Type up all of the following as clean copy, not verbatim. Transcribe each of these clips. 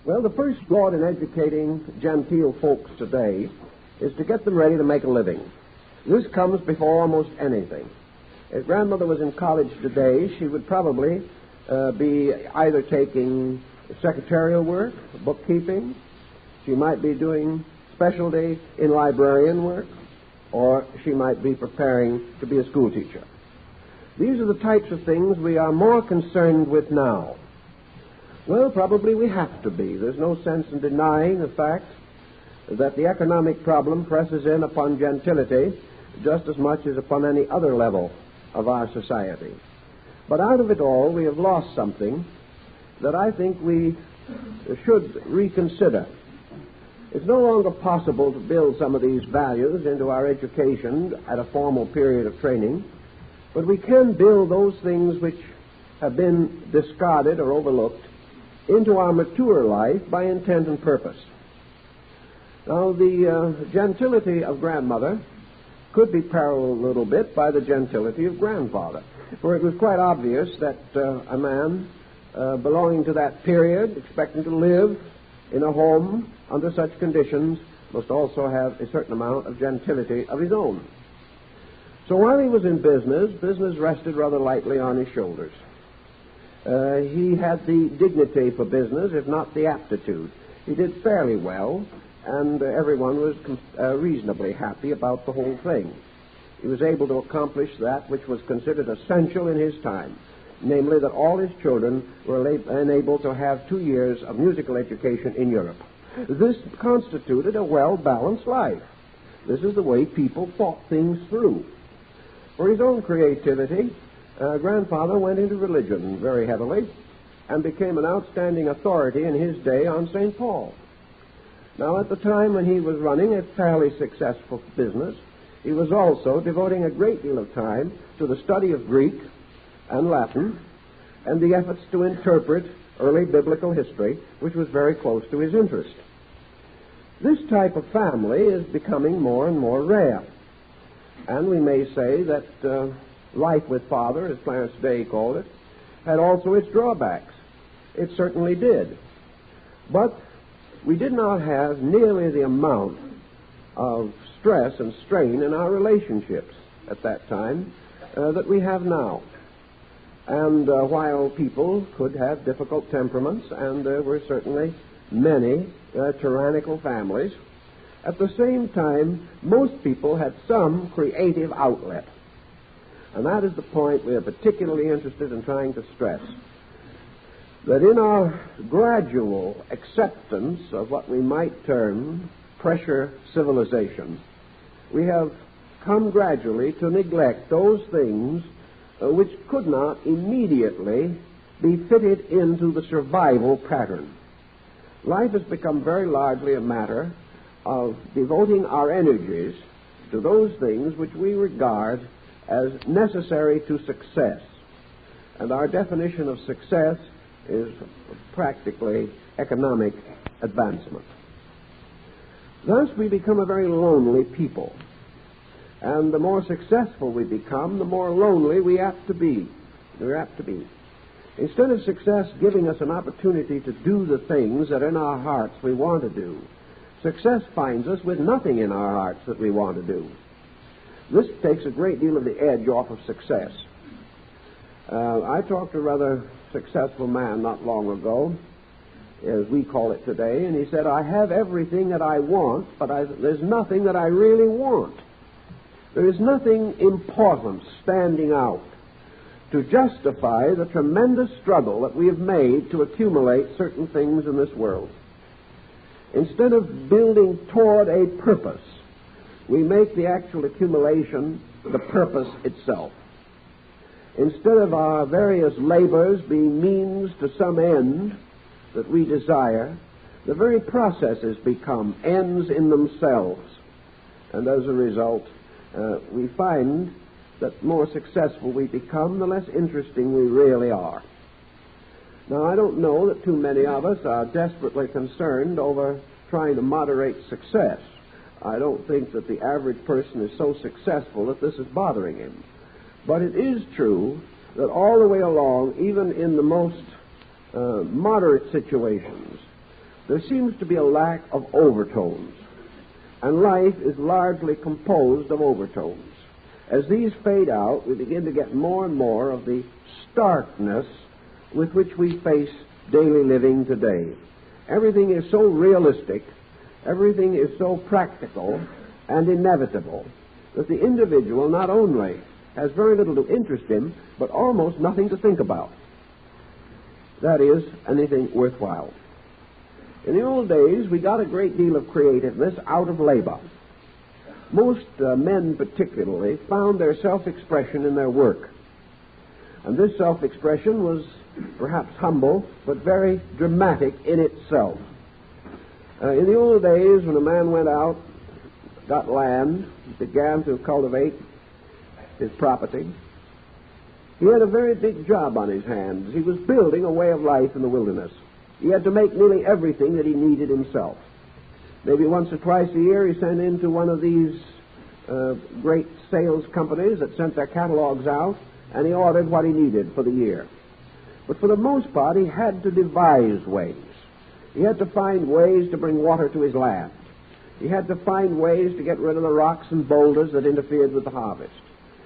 Well, the first law in educating genteel folks today is to get them ready to make a living. This comes before almost anything. If grandmother was in college today, she would probably be either taking secretarial work, bookkeeping, she might be doing specialty in librarian work, or she might be preparing to be a school teacher. These are the types of things we are more concerned with now. Well, probably we have to be. There's no sense in denying the fact that the economic problem presses in upon gentility just as much as upon any other level of our society. But out of it all, we have lost something that I think we should reconsider. It's no longer possible to build some of these values into our education at a formal period of training, but we can build those things which have been discarded or overlooked into our mature life by intent and purpose. Now, the gentility of grandmother could be paralleled a little bit by the gentility of grandfather, for it was quite obvious that a man belonging to that period, expecting to live in a home under such conditions, must also have a certain amount of gentility of his own. So while he was in business rested rather lightly on his shoulders. He had the dignity for business, if not the aptitude. He did fairly well, and everyone was reasonably happy about the whole thing. He was able to accomplish that which was considered essential in his time, namely that all his children were enabled to have 2 years of musical education in Europe. This constituted a well-balanced life. This is the way people thought things through. For his own creativity, grandfather went into religion very heavily and became an outstanding authority in his day on St. Paul. Now, at the time when he was running a fairly successful business, he was also devoting a great deal of time to the study of Greek and Latin and the efforts to interpret early biblical history, which was very close to his interest. This type of family is becoming more and more rare, and we may say that life with father, as Clarence Day called it, had also its drawbacks. It certainly did. But we did not have nearly the amount of stress and strain in our relationships at that time that we have now. And while people could have difficult temperaments, and there were certainly many tyrannical families, at the same time, most people had some creative outlet. And that is the point we are particularly interested in trying to stress. That in our gradual acceptance of what we might term pressure civilization, we have come gradually to neglect those things which could not immediately be fitted into the survival pattern. Life has become very largely a matter of devoting our energies to those things which we regard as necessary to success. And our definition of success is practically economic advancement. Thus, we become a very lonely people. And the more successful we become, the more lonely we are apt to be. Instead of success giving us an opportunity to do the things that in our hearts we want to do, success finds us with nothing in our hearts that we want to do. This takes a great deal of the edge off of success. I talked to a rather successful man not long ago, as we call it today, and he said, I have everything that I want, but there's nothing that I really want. There is nothing important standing out to justify the tremendous struggle that we have made to accumulate certain things in this world. Instead of building toward a purpose, we make the actual accumulation the purpose itself. Instead of our various labors being means to some end that we desire, the very processes become ends in themselves. And as a result, we find that the more successful we become, the less interesting we really are. Now, I don't know that too many of us are desperately concerned over trying to moderate success. I don't think that the average person is so successful that this is bothering him. But it is true that all the way along, even in the most moderate situations, there seems to be a lack of overtones, and life is largely composed of overtones. As these fade out, we begin to get more and more of the starkness with which we face daily living today. Everything is so realistic, everything is so practical and inevitable that the individual not only has very little to interest him, but almost nothing to think about. That is, anything worthwhile. In the old days, we got a great deal of creativeness out of labor. Most men particularly found their self-expression in their work. And this self-expression was perhaps humble, but very dramatic in itself. In the old days, when a man went out, got land, began to cultivate his property, he had a very big job on his hands. He was building a way of life in the wilderness. He had to make nearly everything that he needed himself. Maybe once or twice a year he sent into one of these great sales companies that sent their catalogs out, and he ordered what he needed for the year. But for the most part, he had to devise ways. He had to find ways to bring water to his land. He had to find ways to get rid of the rocks and boulders that interfered with the harvest.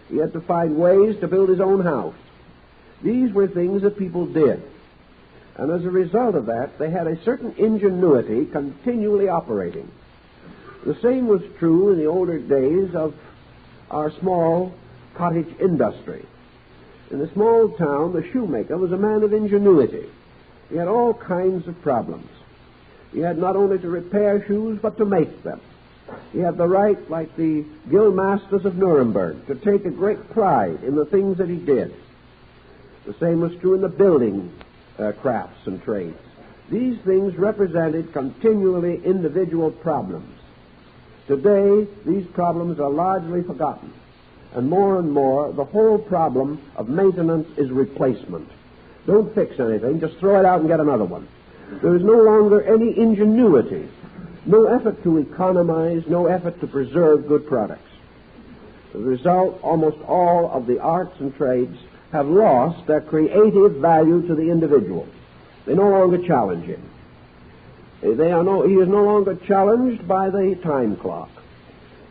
He had to find ways to build his own house. These were things that people did. And as a result of that, they had a certain ingenuity continually operating. The same was true in the older days of our small cottage industry. In the small town, the shoemaker was a man of ingenuity. He had all kinds of problems. He had not only to repair shoes, but to make them. He had the right, like the guild masters of Nuremberg, to take a great pride in the things that he did. The same was true in the building crafts and trades. These things represented continually individual problems. Today, these problems are largely forgotten, and more, the whole problem of maintenance is replacement. Don't fix anything, just throw it out and get another one. There is no longer any ingenuity, no effort to economize, no effort to preserve good products. As a result, almost all of the arts and trades have lost their creative value to the individual. They no longer challenge him. He is no longer challenged by the time clock.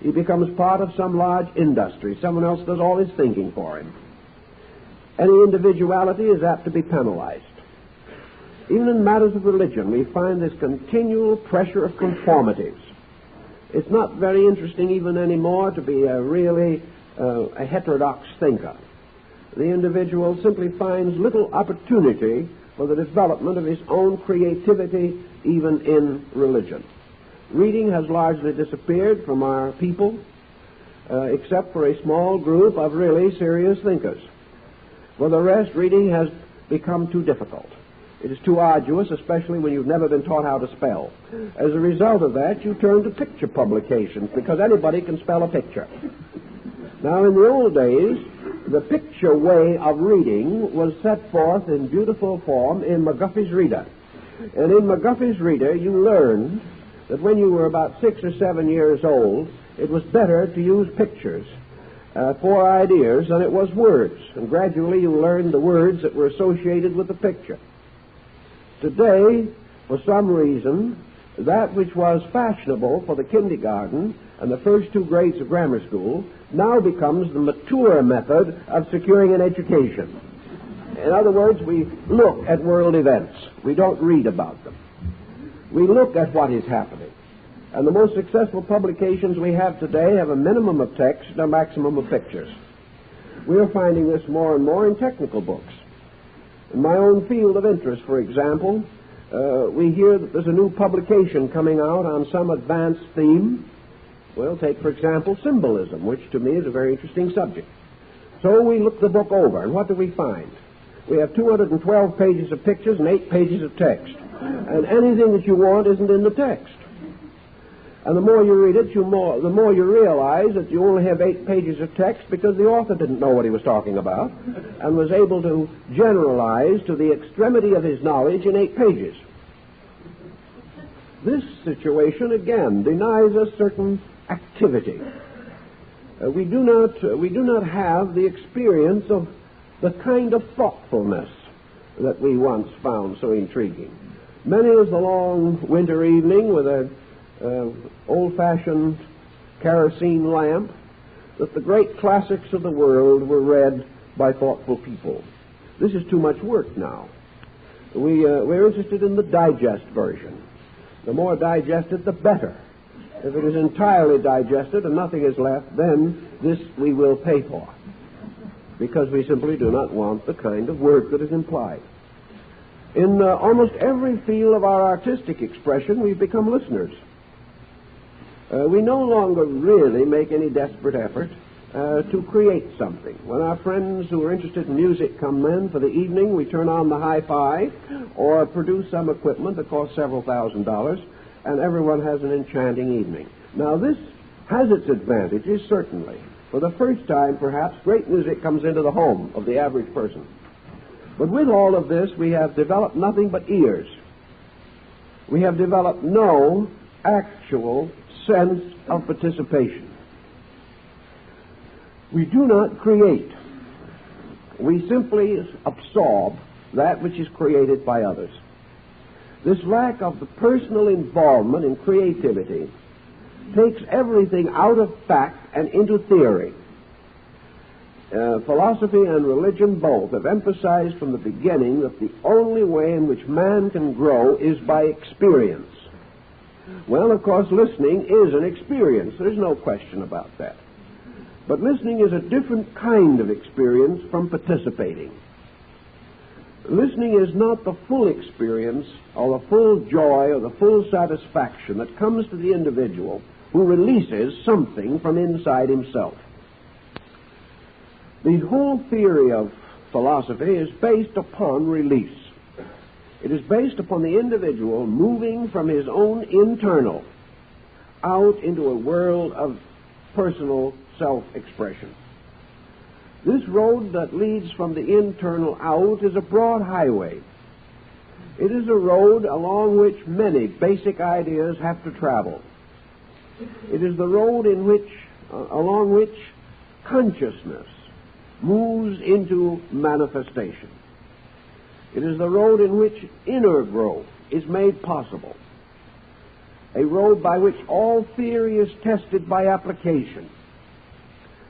He becomes part of some large industry. Someone else does all his thinking for him. Any individuality is apt to be penalized. Even in matters of religion, we find this continual pressure of conformities. It's not very interesting even anymore to be a heterodox thinker. The individual simply finds little opportunity for the development of his own creativity, even in religion. Reading has largely disappeared from our people, except for a small group of really serious thinkers. For the rest, reading has become too difficult. It is too arduous, especially when you've never been taught how to spell. As a result of that, you turn to picture publications, because anybody can spell a picture. Now, in the old days, the picture way of reading was set forth in beautiful form in McGuffey's Reader. And in McGuffey's Reader, you learned that when you were about 6 or 7 years old, it was better to use pictures for ideas than it was words. And gradually you learned the words that were associated with the picture. Today, for some reason, that which was fashionable for the kindergarten and the first 2 grades of grammar school now becomes the mature method of securing an education. In other words, we look at world events. We don't read about them. We look at what is happening. And the most successful publications we have today have a minimum of text and a maximum of pictures. We are finding this more and more in technical books. In my own field of interest, for example, we hear that there's a new publication coming out on some advanced theme. Well, take, for example, symbolism, which to me is a very interesting subject. So we look the book over, and what do we find? We have 212 pages of pictures and 8 pages of text. And anything that you want isn't in the text. And the more you read it, the more you realize that you only have 8 pages of text because the author didn't know what he was talking about and was able to generalize to the extremity of his knowledge in 8 pages. This situation, again, denies us certain activity. We do not have the experience of the kind of thoughtfulness that we once found so intriguing. Many is the long winter evening with an old-fashioned kerosene lamp that the great classics of the world were read by thoughtful people. This is too much work now. We're interested in the digest version. The more digested, the better. If it is entirely digested and nothing is left, then this we will pay for, because we simply do not want the kind of work that is implied. In almost every field of our artistic expression, we've become listeners. We no longer really make any desperate effort to create something. When our friends who are interested in music come in for the evening, we turn on the hi-fi or produce some equipment that costs several $1,000s, and everyone has an enchanting evening. Now, this has its advantages, certainly. For the first time, perhaps, great music comes into the home of the average person. But with all of this, we have developed nothing but ears. We have developed no actual sense of participation. We do not create. We simply absorb that which is created by others. This lack of the personal involvement in creativity takes everything out of fact and into theory. Philosophy and religion both have emphasized from the beginning that the only way in which man can grow is by experience. Well, of course, listening is an experience. There's no question about that. But listening is a different kind of experience from participating. Listening is not the full experience or the full joy or the full satisfaction that comes to the individual who releases something from inside himself. The whole theory of philosophy is based upon release. It is based upon the individual moving from his own internal out into a world of personal self-expression. This road that leads from the internal out is a broad highway. It is a road along which many basic ideas have to travel. It is the road along which consciousness moves into manifestation. It is the road in which inner growth is made possible. A road by which all theory is tested by application,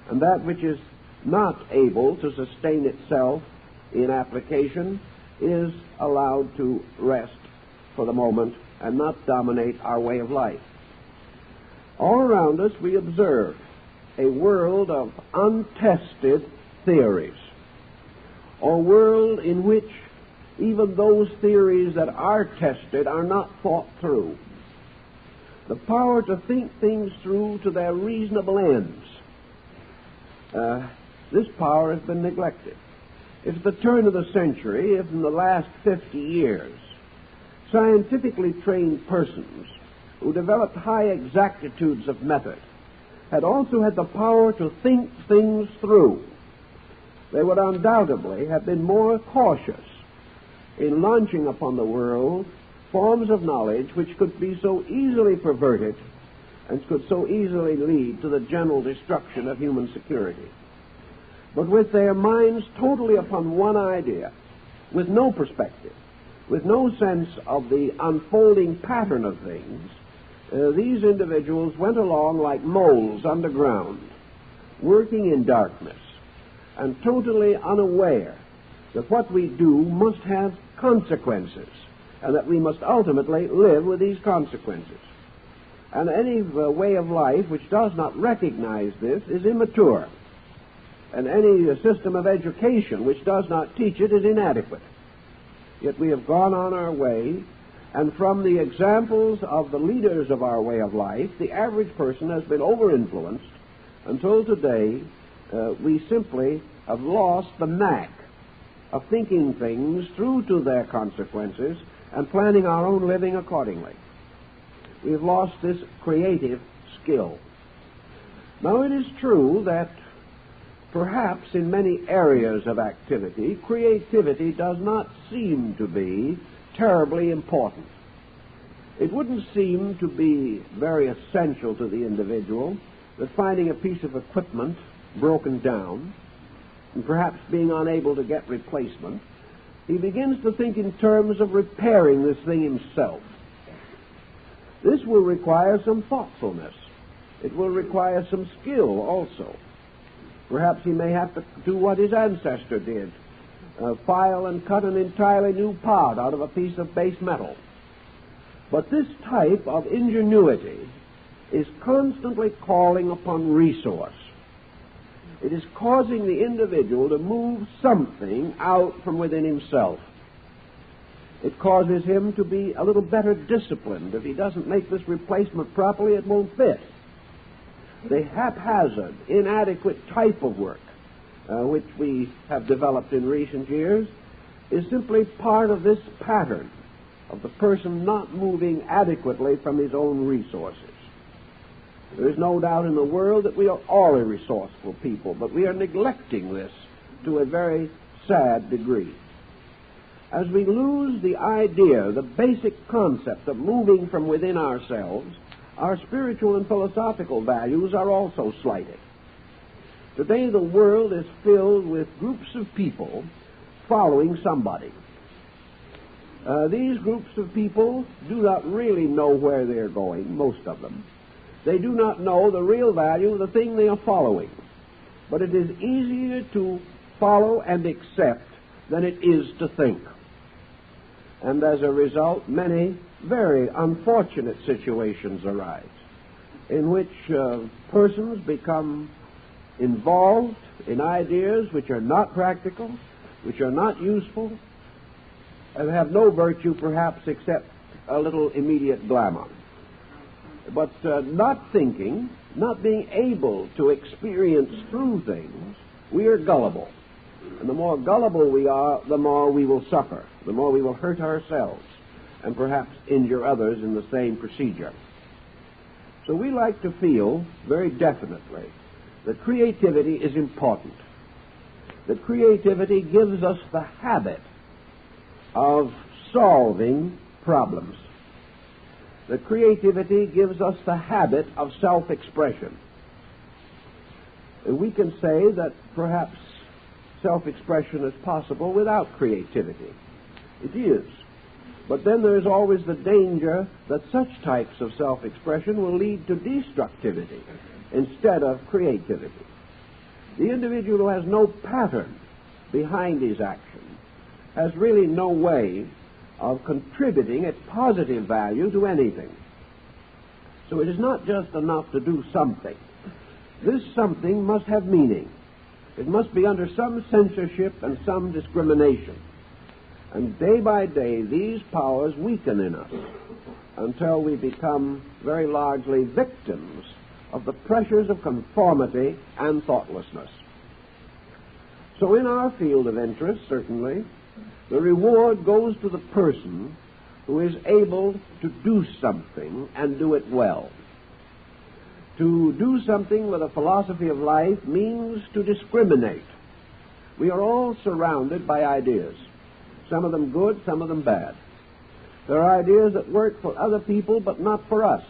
and that which is not able to sustain itself in application is allowed to rest for the moment and not dominate our way of life. All around us we observe a world of untested theories, a world in which even those theories that are tested are not thought through. The power to think things through to their reasonable ends, this power has been neglected. It's the turn of the century, if in the last 50 years, scientifically trained persons who developed high exactitudes of method had also had the power to think things through. They would undoubtedly have been more cautious in launching upon the world forms of knowledge which could be so easily perverted and could so easily lead to the general destruction of human security. But with their minds totally upon one idea, with no perspective, with no sense of the unfolding pattern of things, these individuals went along like moles underground, working in darkness, and totally unaware that what we do must have consequences, and that we must ultimately live with these consequences. And any way of life which does not recognize this is immature, and any system of education which does not teach it is inadequate. Yet we have gone on our way, and from the examples of the leaders of our way of life, the average person has been over-influenced until today we simply have lost the knack of thinking things through to their consequences and planning our own living accordingly. We have lost this creative skill. Now, it is true that perhaps in many areas of activity, creativity does not seem to be terribly important. It wouldn't seem to be very essential to the individual that finding a piece of equipment broken down and perhaps being unable to get replacement he begins to think in terms of repairing this thing himself. This will require some thoughtfulness. It will require some skill also. Perhaps he may have to do what his ancestor did, file and cut an entirely new part out of a piece of base metal. But this type of ingenuity is constantly calling upon resource. It is causing the individual to move something out from within himself. It causes him to be a little better disciplined. If he doesn't make this replacement properly, it won't fit. The haphazard, inadequate type of work which we have developed in recent years is simply part of this pattern of the person not moving adequately from his own resources. There is no doubt in the world that we are all a resourceful people, but we are neglecting this to a very sad degree. As we lose the idea, the basic concept of moving from within ourselves, our spiritual and philosophical values are also slighted. Today the world is filled with groups of people following somebody. These groups of people do not really know where they're going, most of them. They do not know the real value of the thing they are following. But it is easier to follow and accept than it is to think. And as a result, many very unfortunate situations arise in which persons become involved in ideas which are not practical, which are not useful, and have no virtue perhaps except a little immediate glamour. But not thinking, not being able to experience through things, we are gullible. And the more gullible we are, the more we will suffer, the more we will hurt ourselves, and perhaps injure others in the same procedure. So we like to feel very definitely that creativity is important, that creativity gives us the habit of solving problems, that creativity gives us the habit of self-expression. We can say that perhaps self-expression is possible without creativity. It is. But then there is always the danger that such types of self-expression will lead to destructivity instead of creativity. The individual who has no pattern behind his action has really no way of contributing a positive value to anything. So it is not just enough to do something. This something must have meaning. It must be under some censorship and some discrimination. And day by day, these powers weaken in us until we become very largely victims of the pressures of conformity and thoughtlessness. So in our field of interest, certainly, the reward goes to the person who is able to do something and do it well. To do something with a philosophy of life means to discriminate. We are all surrounded by ideas, some of them good, some of them bad. There are ideas that work for other people but not for us.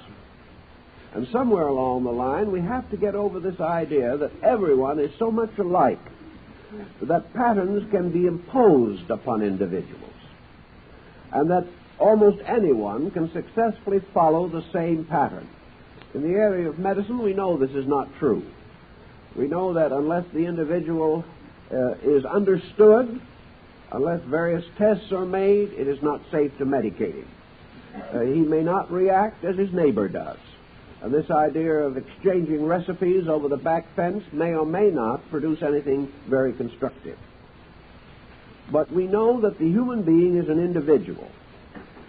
And somewhere along the line we have to get over this idea that everyone is so much alike that patterns can be imposed upon individuals, and that almost anyone can successfully follow the same pattern. In the area of medicine, we know this is not true. We know that unless the individual is understood, unless various tests are made, it is not safe to medicate him. He may not react as his neighbor does. And this idea of exchanging recipes over the back fence may or may not produce anything very constructive. But we know that the human being is an individual.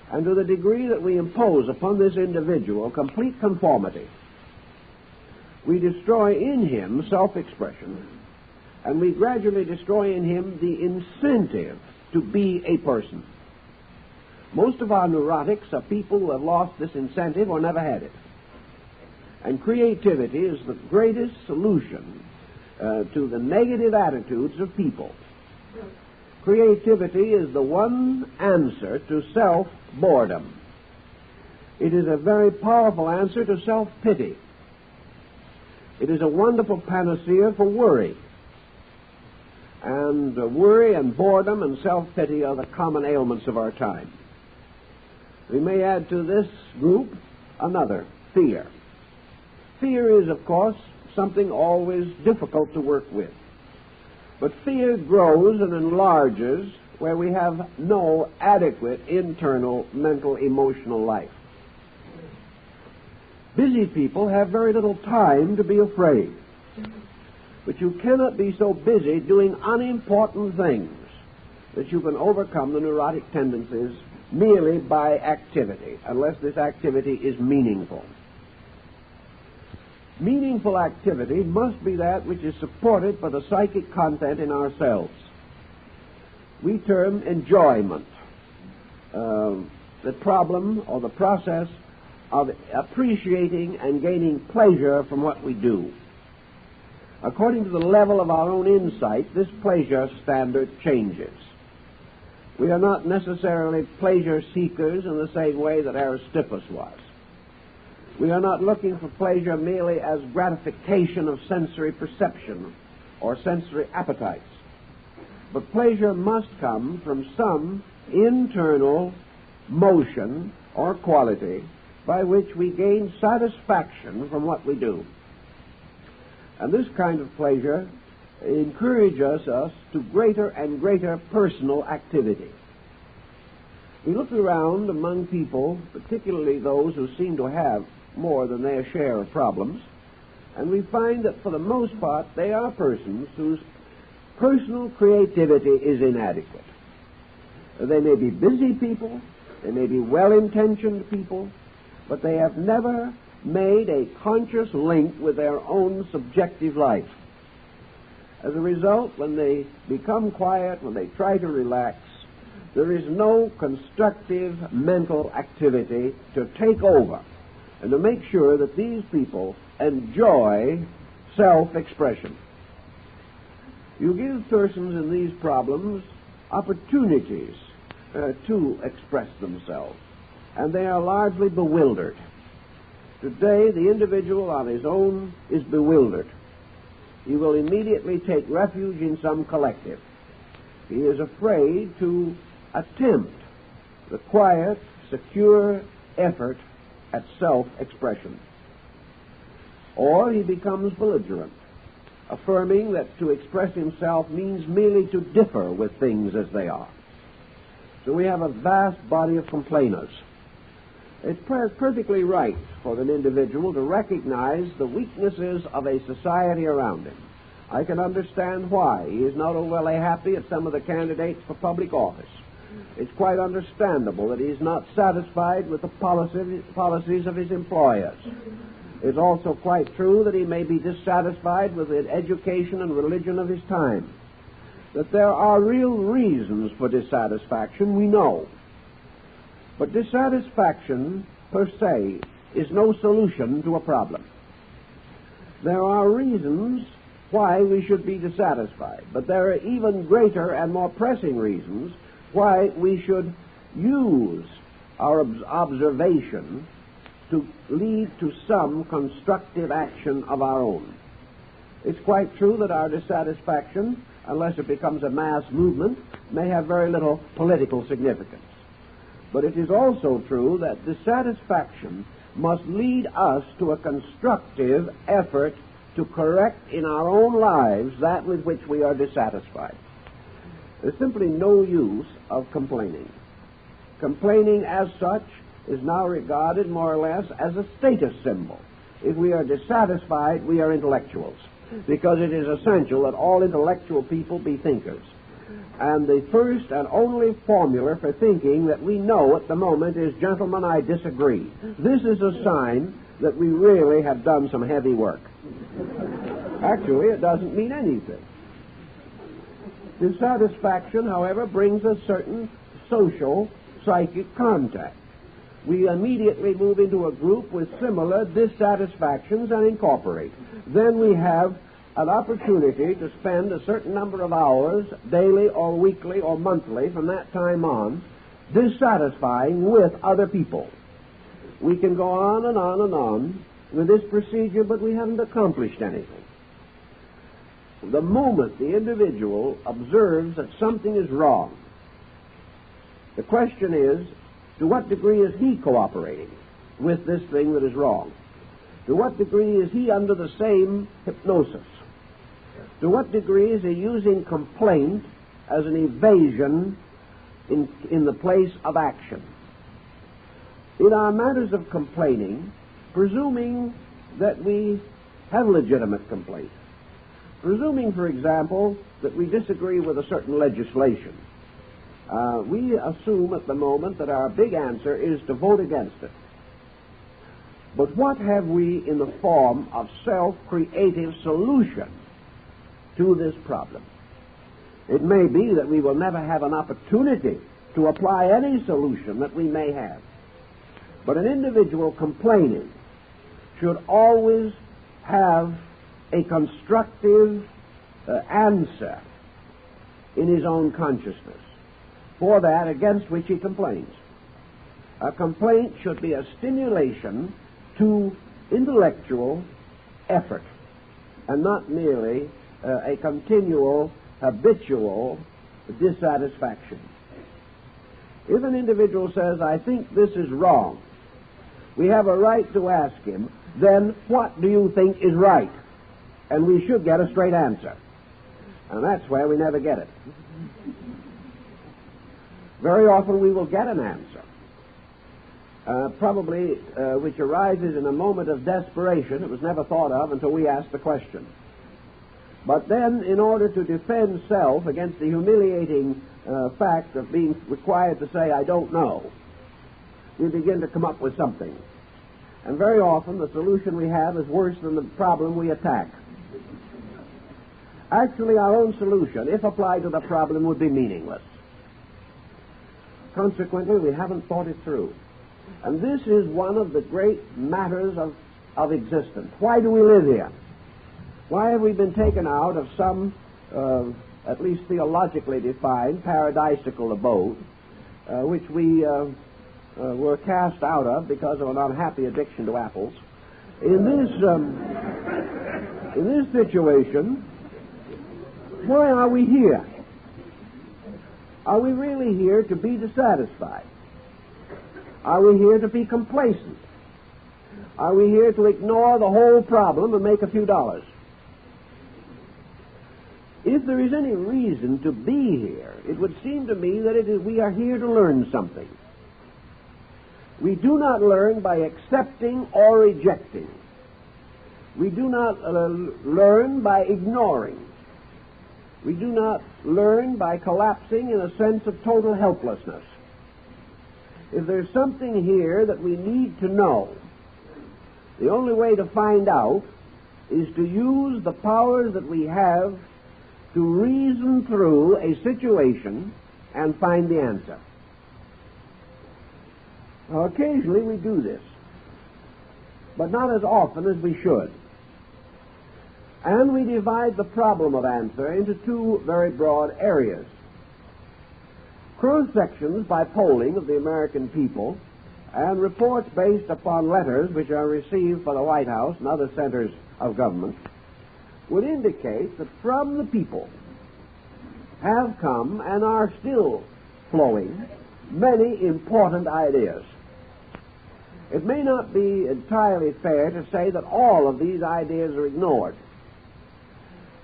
And to the degree that we impose upon this individual complete conformity, we destroy in him self-expression, and we gradually destroy in him the incentive to be a person. Most of our neurotics are people who have lost this incentive or never had it. And creativity is the greatest solution to the negative attitudes of people. Creativity is the one answer to self-boredom. It is a very powerful answer to self-pity. It is a wonderful panacea for worry. and worry and boredom and self-pity are the common ailments of our time. We may add to this group another, fear. Fear is, of course, something always difficult to work with. But fear grows and enlarges where we have no adequate internal mental, emotional life. Busy people have very little time to be afraid. But you cannot be so busy doing unimportant things that you can overcome the neurotic tendencies merely by activity, unless this activity is meaningful. Meaningful activity must be that which is supported by the psychic content in ourselves. We term enjoyment the problem or the process of appreciating and gaining pleasure from what we do. According to the level of our own insight, this pleasure standard changes. We are not necessarily pleasure seekers in the same way that Aristippus was. We are not looking for pleasure merely as gratification of sensory perception or sensory appetites. But pleasure must come from some internal motion or quality by which we gain satisfaction from what we do. And this kind of pleasure encourages us to greater and greater personal activity. We look around among people, particularly those who seem to have more than their share of problems, and we find that for the most part they are persons whose personal creativity is inadequate. They may be busy people, they may be well-intentioned people, but they have never made a conscious link with their own subjective life. As a result, when they become quiet, when they try to relax, there is no constructive mental activity to take over and to make sure that these people enjoy self-expression. You give persons in these problems opportunities to express themselves, and they are largely bewildered. Today, the individual on his own is bewildered. He will immediately take refuge in some collective. He is afraid to attempt the quiet, secure effort at self-expression. Or he becomes belligerent, affirming that to express himself means merely to differ with things as they are. So we have a vast body of complainers. It's perfectly right for an individual to recognize the weaknesses of a society around him. I can understand why he is not overly happy at some of the candidates for public office. It's quite understandable that he is not satisfied with the policies of his employers. It's also quite true that he may be dissatisfied with the education and religion of his time. That there are real reasons for dissatisfaction, we know. But dissatisfaction, per se, is no solution to a problem. There are reasons why we should be dissatisfied, but there are even greater and more pressing reasons why we should use our observation to lead to some constructive action of our own. It's quite true that our dissatisfaction, unless it becomes a mass movement, may have very little political significance. But it is also true that dissatisfaction must lead us to a constructive effort to correct in our own lives that with which we are dissatisfied. There's simply no use of complaining. Complaining as such is now regarded more or less as a status symbol. If we are dissatisfied, we are intellectuals, because it is essential that all intellectual people be thinkers. And the first and only formula for thinking that we know at the moment is, gentlemen, I disagree. This is a sign that we really have done some heavy work. Actually, it doesn't mean anything. Dissatisfaction, however, brings a certain social, psychic contact. We immediately move into a group with similar dissatisfactions and incorporate. Then we have an opportunity to spend a certain number of hours, daily or weekly or monthly, from that time on, dissatisfying with other people. We can go on and on and on with this procedure, but we haven't accomplished anything. the moment the individual observes that something is wrong, the question is, to what degree is he cooperating with this thing that is wrong? To what degree is he under the same hypnosis? To what degree is he using complaint as an evasion in the place of action? In our matters of complaining, presuming that we have legitimate complaint, presuming, for example, that we disagree with a certain legislation, we assume at the moment that our big answer is to vote against it. But what have we in the form of self-creative solution to this problem? It may be that we will never have an opportunity to apply any solution that we may have. But an individual complaining should always have a constructive answer in his own consciousness for that against which he complains. A complaint should be a stimulation to intellectual effort and not merely a continual, habitual dissatisfaction. If an individual says, I think this is wrong, we have a right to ask him, then what do you think is right? And we should get a straight answer. And that's where we never get it. Very often we will get an answer, probably which arises in a moment of desperation. It was never thought of until we asked the question. But then, in order to defend self against the humiliating fact of being required to say, I don't know, we begin to come up with something. And very often the solution we have is worse than the problem we attack. Actually, our own solution, if applied to the problem, would be meaningless. Consequently, we haven't thought it through. And this is one of the great matters of existence. Why do we live here? Why have we been taken out of some, at least theologically defined, paradisical abode, which we were cast out of because of an unhappy addiction to apples? In this situation, why are we here? Are we really here to be dissatisfied? Are we here to be complacent? Are we here to ignore the whole problem and make a few dollars? If there is any reason to be here, it would seem to me that we are here to learn something. We do not learn by accepting or rejecting. We do not learn by ignoring. We do not learn by collapsing in a sense of total helplessness. If there's something here that we need to know, the only way to find out is to use the powers that we have to reason through a situation and find the answer. Now, occasionally we do this, but not as often as we should. And we divide the problem of answer into two very broad areas. Cross-sections by polling of the American people and reports based upon letters which are received for the White House and other centers of government would indicate that from the people have come and are still flowing many important ideas. It may not be entirely fair to say that all of these ideas are ignored.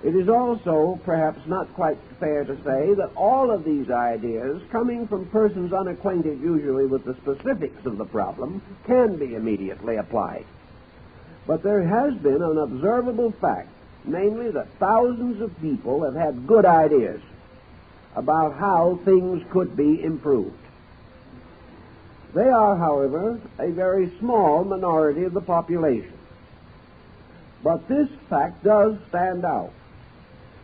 It is also perhaps not quite fair to say that all of these ideas, coming from persons unacquainted usually with the specifics of the problem, can be immediately applied. But there has been an observable fact, namely that thousands of people have had good ideas about how things could be improved. They are, however, a very small minority of the population. But this fact does stand out,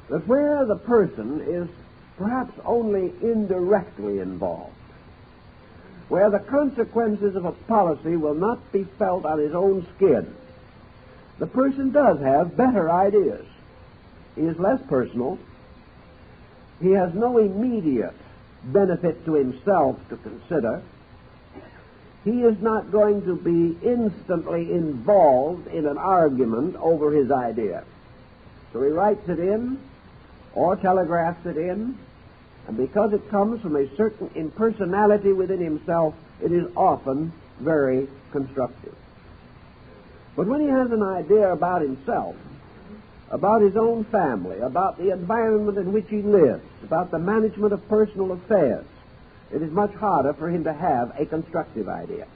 that where the person is perhaps only indirectly involved, where the consequences of a policy will not be felt on his own skin, the person does have better ideas. He is less personal. He has no immediate benefit to himself to consider. He is not going to be instantly involved in an argument over his idea. So he writes it in or telegraphs it in, and because it comes from a certain impersonality within himself, it is often very constructive. But when he has an idea about himself, about his own family, about the environment in which he lives, about the management of personal affairs, it is much harder for him to have a constructive idea.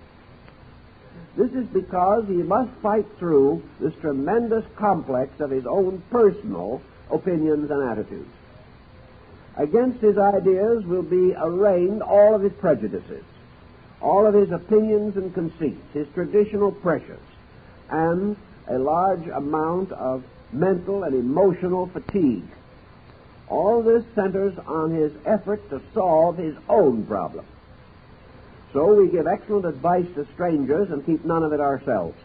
This is because he must fight through this tremendous complex of his own personal opinions and attitudes. Against his ideas will be arraigned all of his prejudices, all of his opinions and conceits, his traditional pressures, and a large amount of mental and emotional fatigue. All this centers on his effort to solve his own problem. So we give excellent advice to strangers and keep none of it ourselves.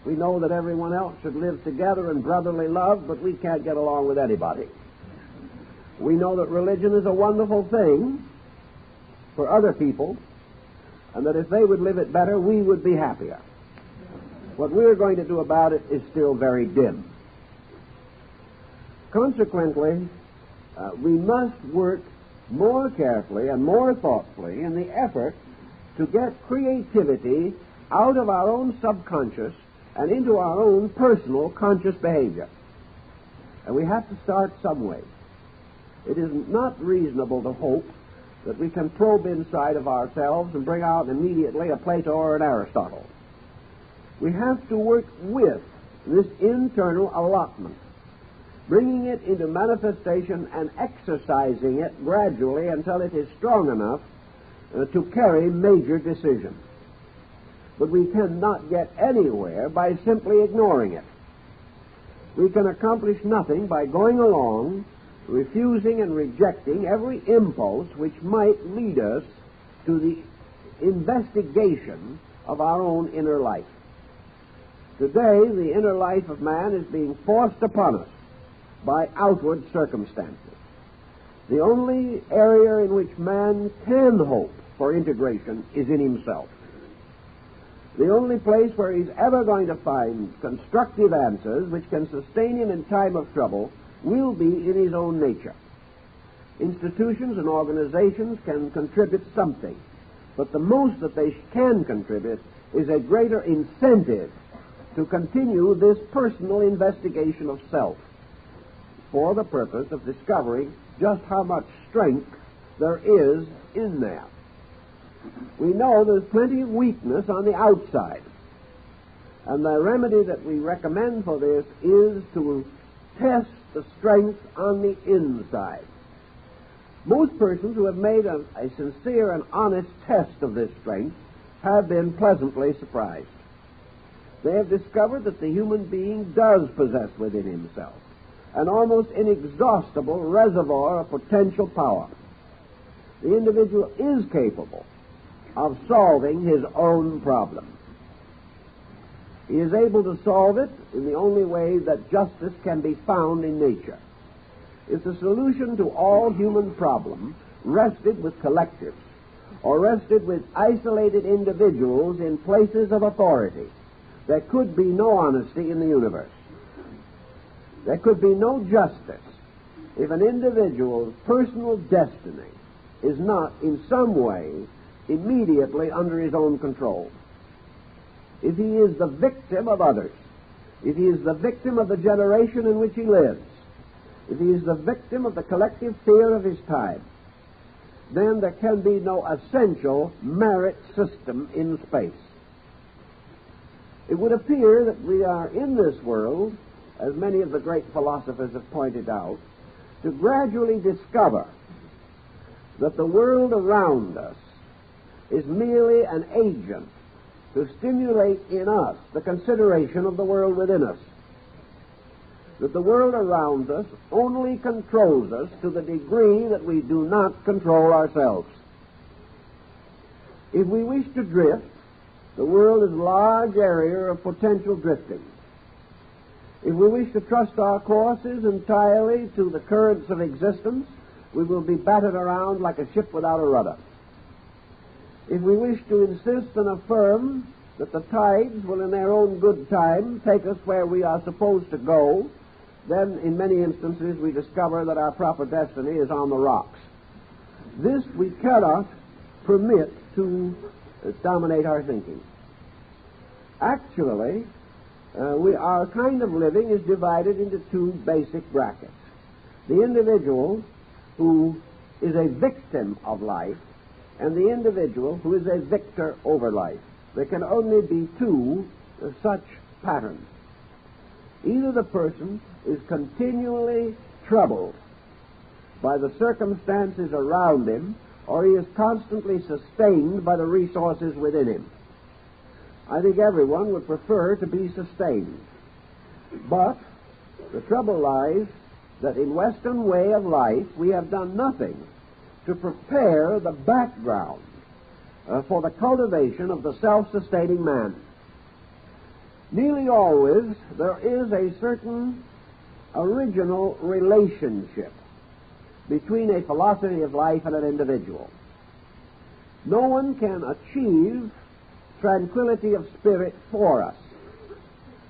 We know that everyone else should live together in brotherly love, but we can't get along with anybody. We know that religion is a wonderful thing for other people, and that if they would live it better, we would be happier. What we're going to do about it is still very dim. Consequently, we must work more carefully and more thoughtfully in the effort to get creativity out of our own subconscious and into our own personal conscious behavior. And we have to start some way. It is not reasonable to hope that we can probe inside of ourselves and bring out immediately a Plato or an Aristotle. We have to work with this internal allotment, bringing it into manifestation and exercising it gradually until it is strong enough to carry major decisions. But we cannot get anywhere by simply ignoring it. We can accomplish nothing by going along, refusing and rejecting every impulse which might lead us to the investigation of our own inner life. Today, the inner life of man is being forced upon us by outward circumstances. The only area in which man can hope for integration is in himself. The only place where he's ever going to find constructive answers which can sustain him in time of trouble will be in his own nature. Institutions and organizations can contribute something, but the most that they can contribute is a greater incentive to continue this personal investigation of self for the purpose of discovering just how much strength there is in there. We know there's plenty of weakness on the outside, and the remedy that we recommend for this is to test the strength on the inside. Most persons who have made a sincere and honest test of this strength have been pleasantly surprised. They have discovered that the human being does possess within himself an almost inexhaustible reservoir of potential power. The individual is capable of solving his own problem. He is able to solve it in the only way that justice can be found in nature. If the solution to all human problems rested with collectives or rested with isolated individuals in places of authority, there could be no honesty in the universe. There could be no justice if an individual's personal destiny is not in some way immediately under his own control. If he is the victim of others, if he is the victim of the generation in which he lives, if he is the victim of the collective fear of his time, then there can be no essential merit system in space. It would appear that we are in this world, as many of the great philosophers have pointed out, to gradually discover that the world around us is merely an agent to stimulate in us the consideration of the world within us. That the world around us only controls us to the degree that we do not control ourselves. If we wish to drift, the world is a large area of potential drifting. If we wish to trust our courses entirely to the currents of existence, we will be battered around like a ship without a rudder. If we wish to insist and affirm that the tides will in their own good time take us where we are supposed to go, then in many instances we discover that our proper destiny is on the rocks. This we cannot permit to dominate our thinking. Actually, our kind of living is divided into two basic brackets. The individual who is a victim of life and the individual who is a victor over life. There can only be two such patterns. Either the person is continually troubled by the circumstances around him, or he is constantly sustained by the resources within him. I think everyone would prefer to be sustained. But the trouble lies that in Western way of life we have done nothing to prepare the background for the cultivation of the self-sustaining man. Nearly always there is a certain original relationship between a philosophy of life and an individual. No one can achieve tranquility of spirit for us,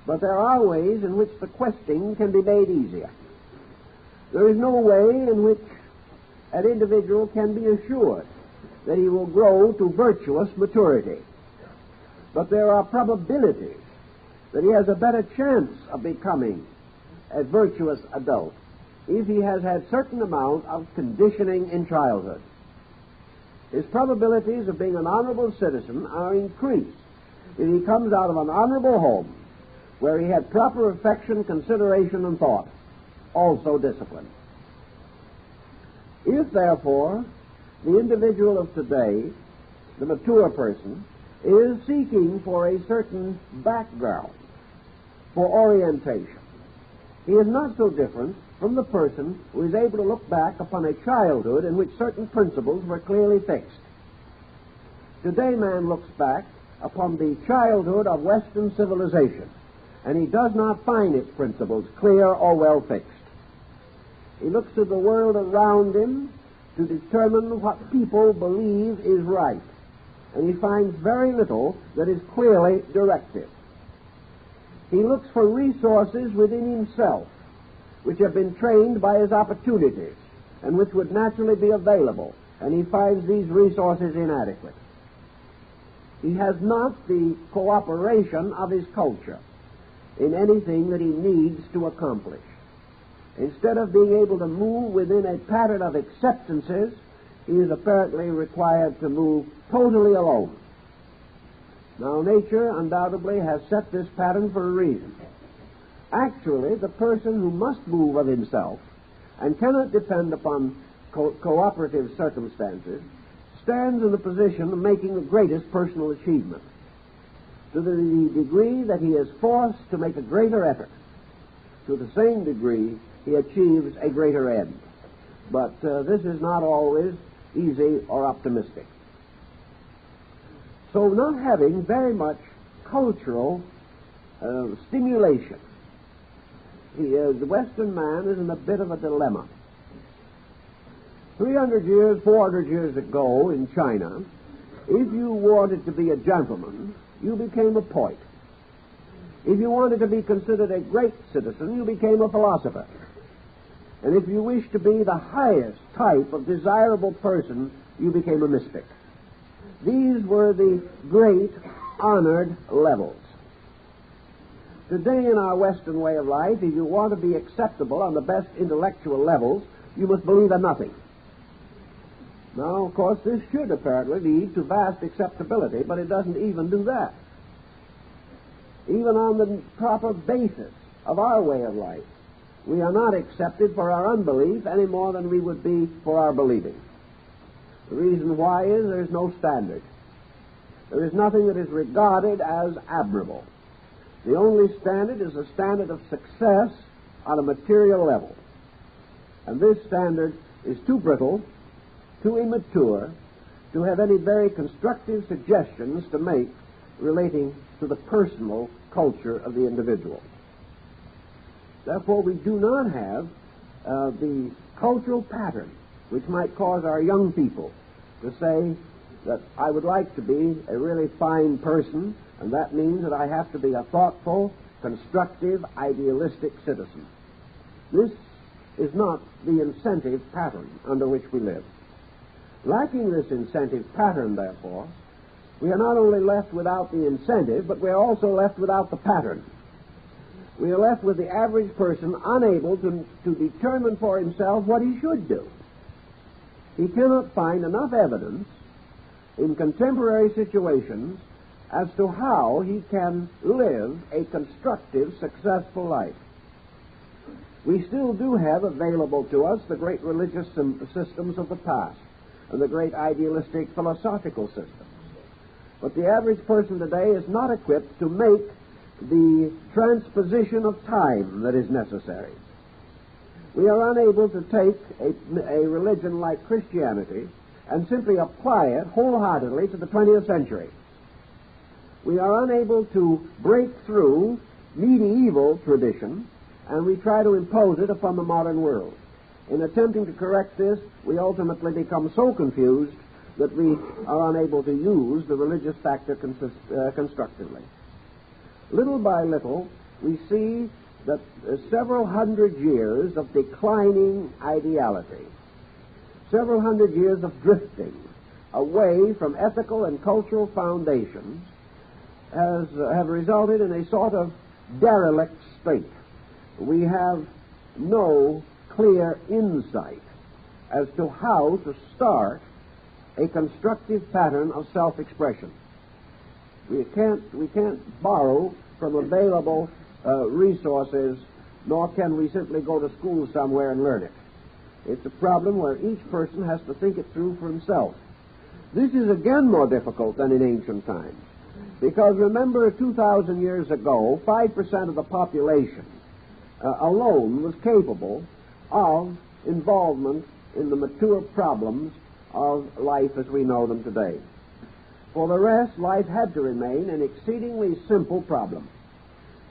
but there are ways in which the questing can be made easier. There is no way in which an individual can be assured that he will grow to virtuous maturity, but there are probabilities that he has a better chance of becoming a virtuous adult if he has had certain amount of conditioning in childhood. His probabilities of being an honorable citizen are increased if he comes out of an honorable home where he had proper affection, consideration, and thought, also discipline. If, therefore, the individual of today, the mature person, is seeking for a certain background, for orientation, he is not so different from the person who is able to look back upon a childhood in which certain principles were clearly fixed. Today man looks back upon the childhood of Western civilization, and he does not find its principles clear or well fixed. He looks to the world around him to determine what people believe is right, and he finds very little that is clearly directive. He looks for resources within himself which have been trained by his opportunities and which would naturally be available, and he finds these resources inadequate. He has not the cooperation of his culture in anything that he needs to accomplish. Instead of being able to move within a pattern of acceptances, he is apparently required to move totally alone. Now, nature undoubtedly has set this pattern for a reason. Actually, the person who must move of himself and cannot depend upon cooperative circumstances stands in the position of making the greatest personal achievement. To the degree that he is forced to make a greater effort, to the same degree he achieves a greater end. But this is not always easy or optimistic. So not having very much cultural stimulation, the Western man is in a bit of a dilemma. 300 years, 400 years ago in China, if you wanted to be a gentleman, you became a poet. If you wanted to be considered a great citizen, you became a philosopher. And if you wished to be the highest type of desirable person, you became a mystic. These were the great honored levels. Today in our Western way of life, if you want to be acceptable on the best intellectual levels, you must believe in nothing. Now, of course, this should apparently lead to vast acceptability, but it doesn't even do that. Even on the proper basis of our way of life, we are not accepted for our unbelief any more than we would be for our believing. The reason why is there is no standard. There is nothing that is regarded as admirable. The only standard is a standard of success on a material level. And this standard is too brittle, too immature, to have any very constructive suggestions to make relating to the personal culture of the individual. Therefore, we do not have the cultural pattern which might cause our young people to say, that I would like to be a really fine person, and that means that I have to be a thoughtful, constructive, idealistic citizen. This is not the incentive pattern under which we live. Lacking this incentive pattern, therefore, we are not only left without the incentive, but we are also left without the pattern. We are left with the average person unable to determine for himself what he should do. He cannot find enough evidence in contemporary situations as to how he can live a constructive, successful life. We still do have available to us the great religious systems of the past and the great idealistic philosophical systems. But the average person today is not equipped to make the transposition of time that is necessary. We are unable to take a religion like Christianity and simply apply it wholeheartedly to the 20th century. We are unable to break through medieval tradition, and we try to impose it upon the modern world. In attempting to correct this, we ultimately become so confused that we are unable to use the religious factor constructively. Little by little, we see that several hundred years of declining ideality, several hundred years of drifting away from ethical and cultural foundations have resulted in a sort of derelict state. We have no clear insight as to how to start a constructive pattern of self-expression. We can't borrow from available resources, nor can we simply go to school somewhere and learn it. It's a problem where each person has to think it through for himself. This is again more difficult than in ancient times, because remember 2,000 years ago, 5% of the population alone was capable of involvement in the mature problems of life as we know them today. For the rest, life had to remain an exceedingly simple problem.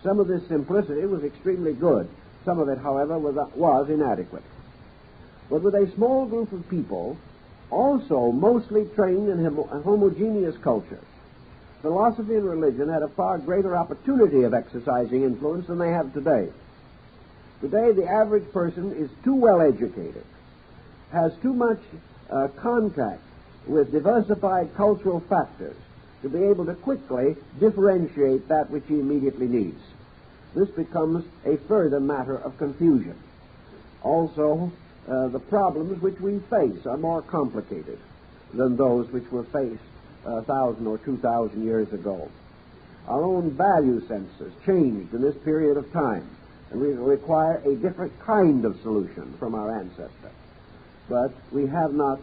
Some of this simplicity was extremely good. Some of it, however, was inadequate. But with a small group of people, also mostly trained in homogeneous cultures, philosophy and religion had a far greater opportunity of exercising influence than they have today. Today, the average person is too well educated, has too much contact with diversified cultural factors to be able to quickly differentiate that which he immediately needs. This becomes a further matter of confusion. Also, the problems which we face are more complicated than those which were faced 1,000 or 2,000 years ago. Our own value senses changed in this period of time, and we require a different kind of solution from our ancestors. But we have not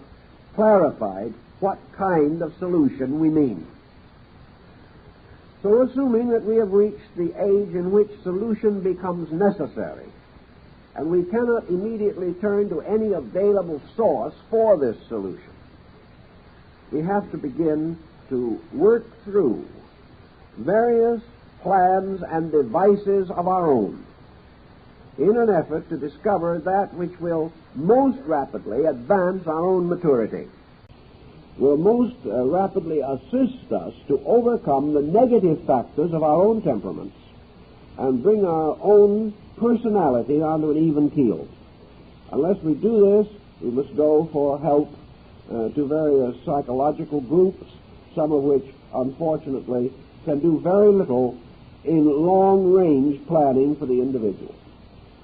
clarified what kind of solution we mean. So assuming that we have reached the age in which solution becomes necessary, and we cannot immediately turn to any available source for this solution, we have to begin to work through various plans and devices of our own in an effort to discover that which will most rapidly advance our own maturity, will most rapidly assist us to overcome the negative factors of our own temperaments and bring our own personality onto an even keel. Unless we do this, we must go for help to various psychological groups, some of which, unfortunately, can do very little in long-range planning for the individual.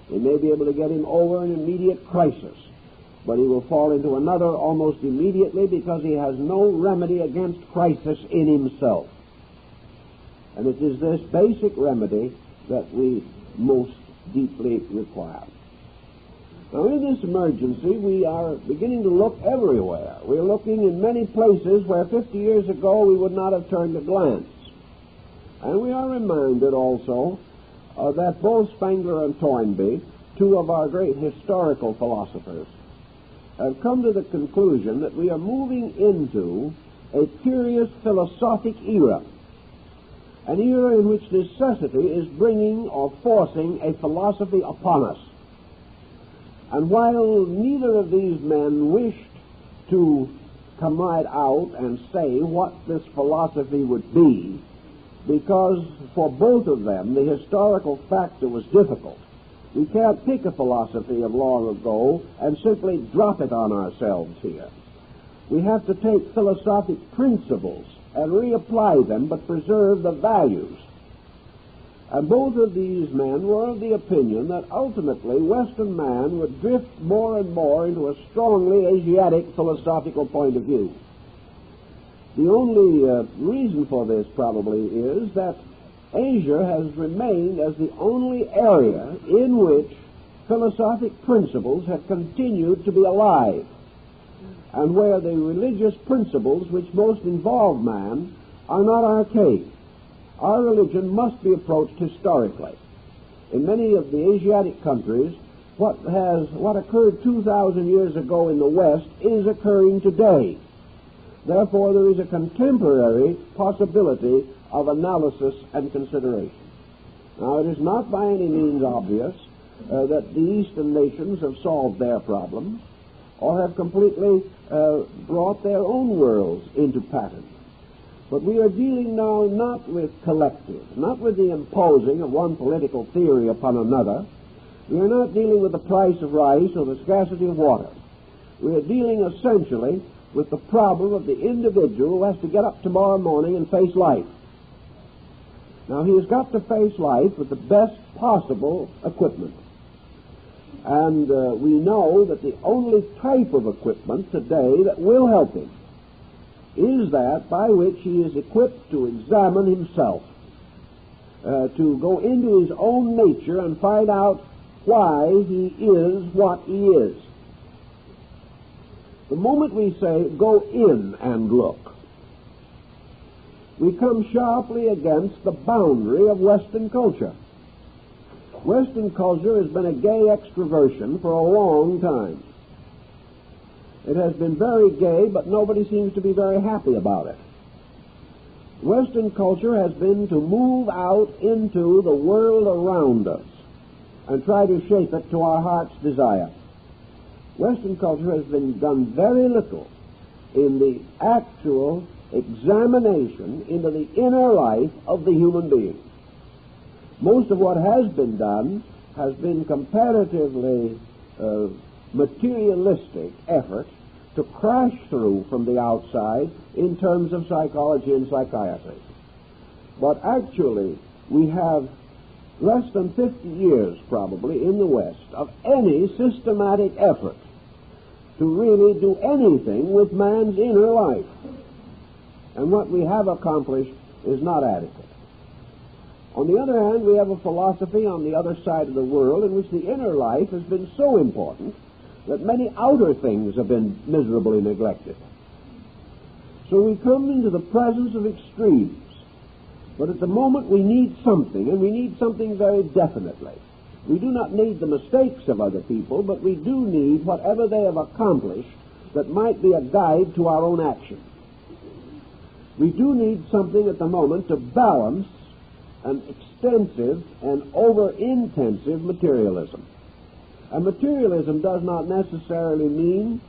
They may be able to get him over an immediate crisis, but he will fall into another almost immediately because he has no remedy against crisis in himself. And it is this basic remedy that we most deeply require. Now, in this emergency, we are beginning to look everywhere. We are looking in many places where 50 years ago we would not have turned a glance. And we are reminded also that both Spengler and Toynbee, two of our great historical philosophers, have come to the conclusion that we are moving into a curious philosophic era, an era in which necessity is bringing or forcing a philosophy upon us. And while neither of these men wished to come right out and say what this philosophy would be, because for both of them the historical factor was difficult. We can't pick a philosophy of long ago and simply drop it on ourselves here. We have to take philosophic principles and reapply them, but preserve the values. And both of these men were of the opinion that ultimately Western man would drift more and more into a strongly Asiatic philosophical point of view. The only reason for this probably is that Asia has remained as the only area in which philosophic principles have continued to be alive, and where the religious principles which most involve man are not archaic. Our religion must be approached historically. In many of the Asiatic countries, what occurred 2,000 years ago in the West is occurring today. Therefore, there is a contemporary possibility of analysis and consideration. Now, it is not by any means obvious that the Eastern nations have solved their problems or have completely brought their own worlds into pattern. But we are dealing now not with collective, not with the imposing of one political theory upon another. We are not dealing with the price of rice or the scarcity of water. We are dealing essentially with the problem of the individual who has to get up tomorrow morning and face life. Now, he has got to face life with the best possible equipment. And we know that the only type of equipment today that will help him is that by which he is equipped to examine himself, to go into his own nature and find out why he is what he is. The moment we say, go in and look, we come sharply against the boundary of Western culture. Western culture has been a gay extroversion for a long time. It has been very gay, but nobody seems to be very happy about it. Western culture has been to move out into the world around us and try to shape it to our heart's desire. Western culture has been done very little in the actual examination into the inner life of the human being. Most of what has been done has been comparatively materialistic effort to crash through from the outside in terms of psychology and psychiatry. But actually, we have less than 50 years probably in the West of any systematic effort to really do anything with man's inner life. And what we have accomplished is not adequate. On the other hand, we have a philosophy on the other side of the world in which the inner life has been so important that many outer things have been miserably neglected. So we come into the presence of extremes. But at the moment we need something, and we need something very definitely. We do not need the mistakes of other people, but we do need whatever they have accomplished that might be a guide to our own action. We do need something at the moment to balance an extensive and over-intensive materialism. And materialism does not necessarily mean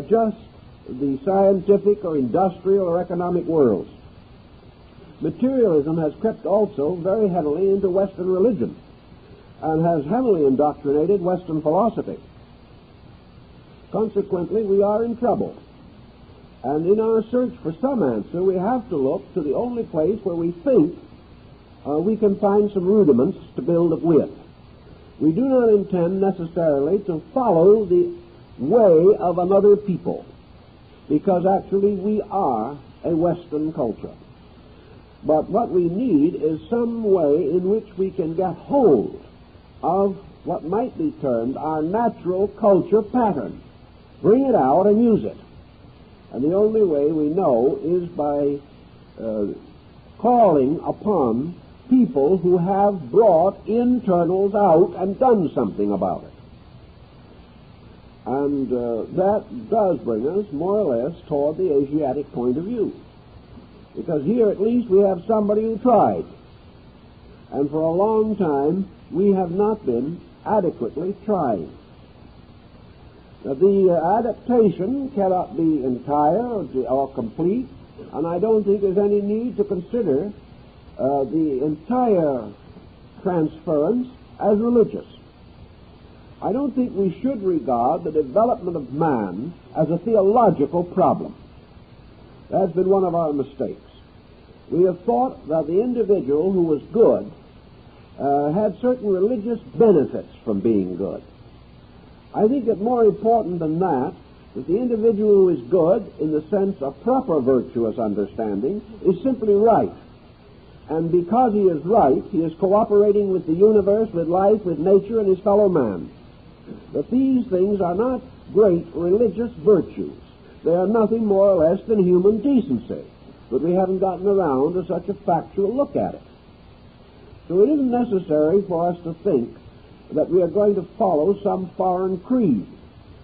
just the scientific or industrial or economic worlds. Materialism has crept also very heavily into Western religion and has heavily indoctrinated Western philosophy. Consequently, we are in trouble. And in our search for some answer, we have to look to the only place where we think we can find some rudiments to build up with. We do not intend necessarily to follow the way of another people, because actually we are a Western culture. But what we need is some way in which we can get hold of what might be termed our natural culture pattern. Bring it out and use it. And the only way we know is by calling upon people who have brought internals out and done something about it. And that does bring us more or less toward the Asiatic point of view. Because here at least we have somebody who tried. And for a long time we have not been adequately trying. The adaptation cannot be entire or complete, and I don't think there's any need to consider the entire transference as religious. I don't think we should regard the development of man as a theological problem. That's been one of our mistakes. We have thought that the individual who was good had certain religious benefits from being good. I think it more important than that the individual who is good in the sense of proper virtuous understanding is simply right. And because he is right, he is cooperating with the universe, with life, with nature, and his fellow man. But these things are not great religious virtues. They are nothing more or less than human decency. But we haven't gotten around to such a factual look at it. So it isn't necessary for us to think that we are going to follow some foreign creed.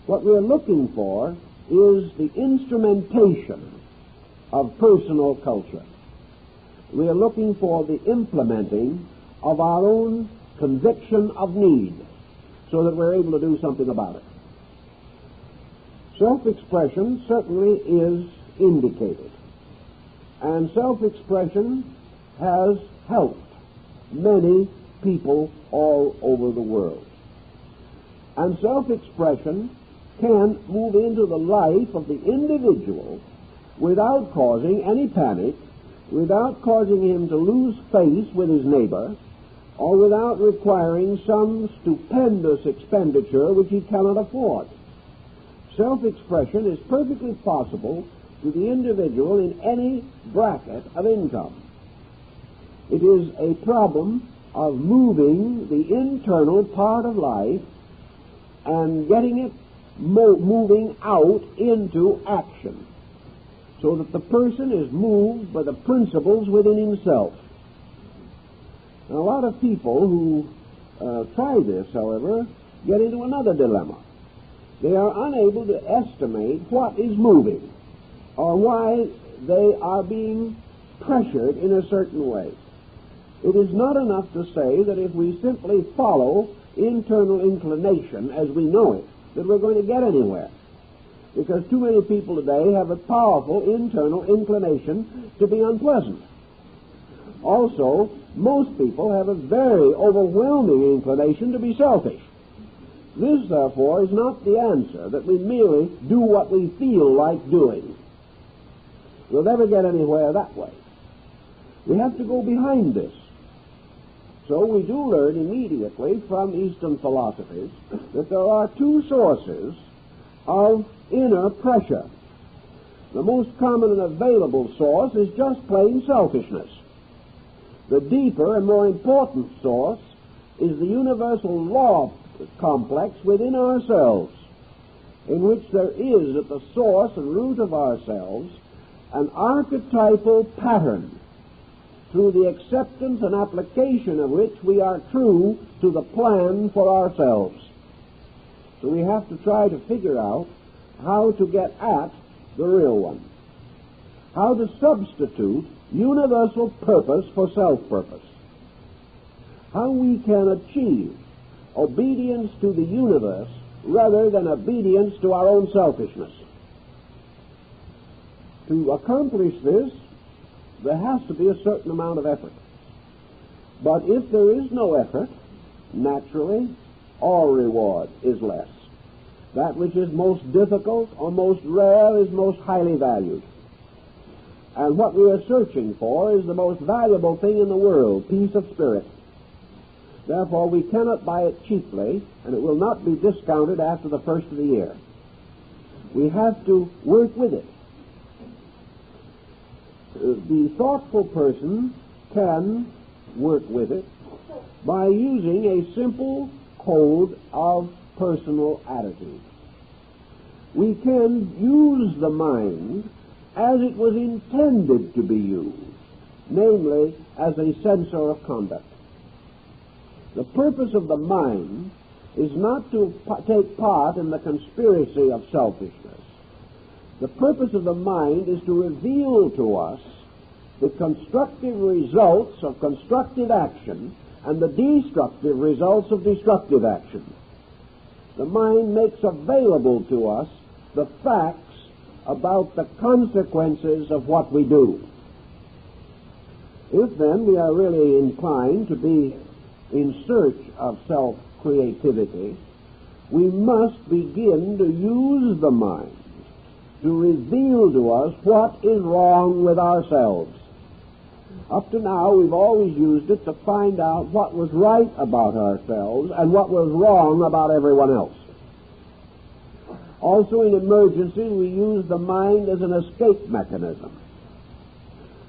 What we are looking for is the instrumentation of personal culture. We are looking for the implementing of our own conviction of need so that we're able to do something about it. Self-expression certainly is indicated, and self-expression has helped many people all over the world. And self-expression can move into the life of the individual without causing any panic, without causing him to lose face with his neighbor, or without requiring some stupendous expenditure which he cannot afford. Self-expression is perfectly possible to the individual in any bracket of income. It is a problem of moving the internal part of life and getting it moving out into action, so that the person is moved by the principles within himself. And a lot of people who try this, however, get into another dilemma. They are unable to estimate what is moving or why they are being pressured in a certain way. It is not enough to say that if we simply follow internal inclination as we know it, that we're going to get anywhere. Because too many people today have a powerful internal inclination to be unpleasant. Also, most people have a very overwhelming inclination to be selfish. This, therefore, is not the answer, that we merely do what we feel like doing. We'll never get anywhere that way. We have to go behind this. So we do learn immediately from Eastern philosophies that there are two sources of inner pressure. The most common and available source is just plain selfishness. The deeper and more important source is the universal law complex within ourselves, in which there is at the source and root of ourselves an archetypal pattern through the acceptance and application of which we are true to the plan for ourselves. So we have to try to figure out how to get at the real one, how to substitute universal purpose for self-purpose, how we can achieve obedience to the universe rather than obedience to our own selfishness. To accomplish this, there has to be a certain amount of effort. But if there is no effort, naturally, all reward is less. That which is most difficult or most rare is most highly valued. And what we are searching for is the most valuable thing in the world, peace of spirit. Therefore, we cannot buy it cheaply, and it will not be discounted after the first of the year. We have to work with it. The thoughtful person can work with it by using a simple code of personal attitude. We can use the mind as it was intended to be used, namely as a censor of conduct. The purpose of the mind is not to take part in the conspiracy of selfishness. The purpose of the mind is to reveal to us the constructive results of constructive action and the destructive results of destructive action. The mind makes available to us the facts about the consequences of what we do. If then we are really inclined to be in search of self-creativity, we must begin to use the mind to reveal to us what is wrong with ourselves. Up to now, we've always used it to find out what was right about ourselves and what was wrong about everyone else. Also, in emergency, we use the mind as an escape mechanism.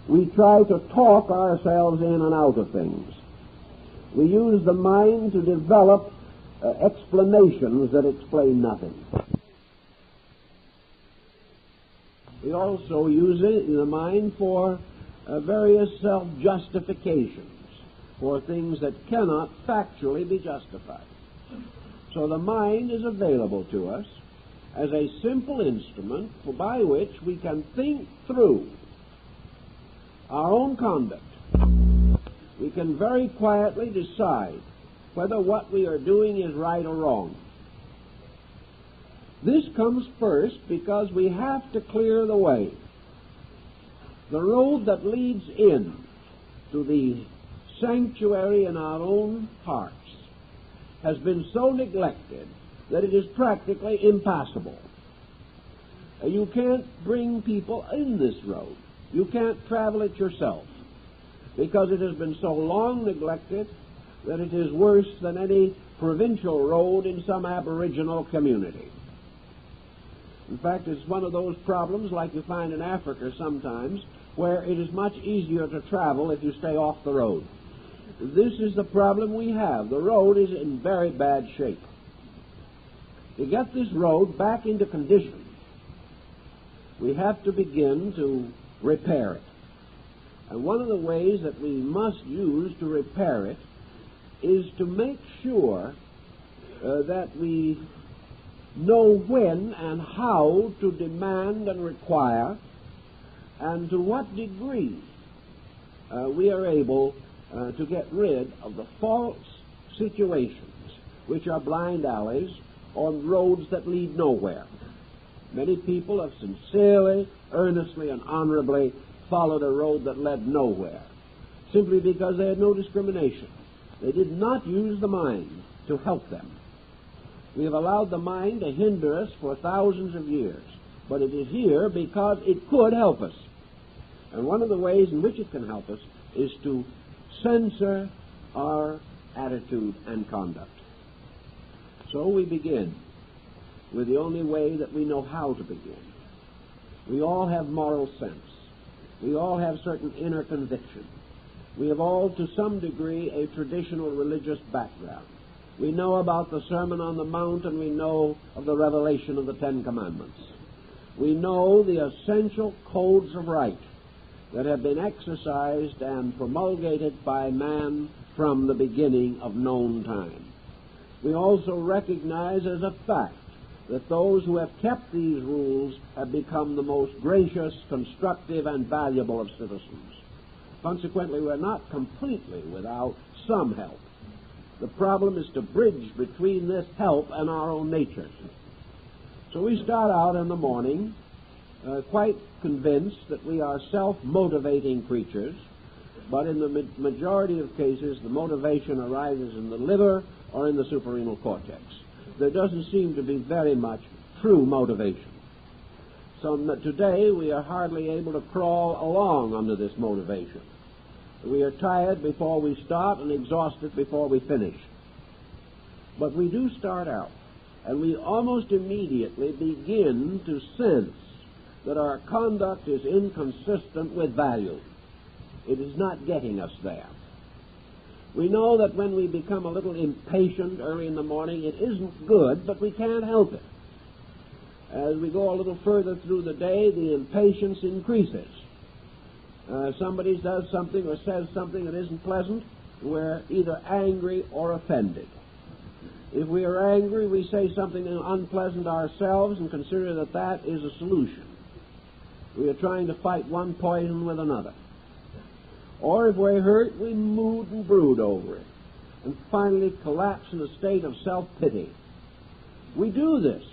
We try to talk ourselves in and out of things. We use the mind to develop explanations that explain nothing. We also use it in the mind for various self-justifications, for things that cannot factually be justified. So the mind is available to us as a simple instrument by which we can think through our own conduct. We can very quietly decide whether what we are doing is right or wrong. This comes first because we have to clear the way. The road that leads in to the sanctuary in our own hearts has been so neglected that it is practically impassable. You can't bring people in this road. You can't travel it yourself because it has been so long neglected that it is worse than any provincial road in some aboriginal community. In fact, it's one of those problems like you find in Africa sometimes, where it is much easier to travel if you stay off the road. This is the problem we have. The road is in very bad shape. To get this road back into condition, we have to begin to repair it. And one of the ways that we must use to repair it is to make sure that we know when and how to demand and require, and to what degree we are able to get rid of the false situations which are blind alleys on roads that lead nowhere. Many people have sincerely, earnestly, and honorably followed a road that led nowhere, simply because they had no discrimination. They did not use the mind to help them. We have allowed the mind to hinder us for thousands of years, but it is here because it could help us. And one of the ways in which it can help us is to censor our attitude and conduct. So we begin with the only way that we know how to begin. We all have moral sense. We all have certain inner conviction. We have all, to some degree, a traditional religious background. We know about the Sermon on the Mount, and we know of the revelation of the Ten Commandments. We know the essential codes of right that have been exercised and promulgated by man from the beginning of known time. We also recognize as a fact that those who have kept these rules have become the most gracious, constructive, and valuable of citizens. Consequently, we're not completely without some help. The problem is to bridge between this help and our own natures. So we start out in the morning quite convinced that we are self-motivating creatures, but in the majority of cases the motivation arises in the liver or in the suprarenal cortex. There doesn't seem to be very much true motivation. So today we are hardly able to crawl along under this motivation. We are tired before we start and exhausted before we finish. But we do start out, and we almost immediately begin to sense that our conduct is inconsistent with value. It is not getting us there. We know that when we become a little impatient early in the morning, it isn't good, but we can't help it. As we go a little further through the day, the impatience increases. Somebody does something or says something that isn't pleasant, we're either angry or offended. If we are angry, we say something unpleasant ourselves and consider that that is a solution. We are trying to fight one poison with another. Or if we're hurt, we mood and brood over it, and finally collapse in a state of self-pity. We do this.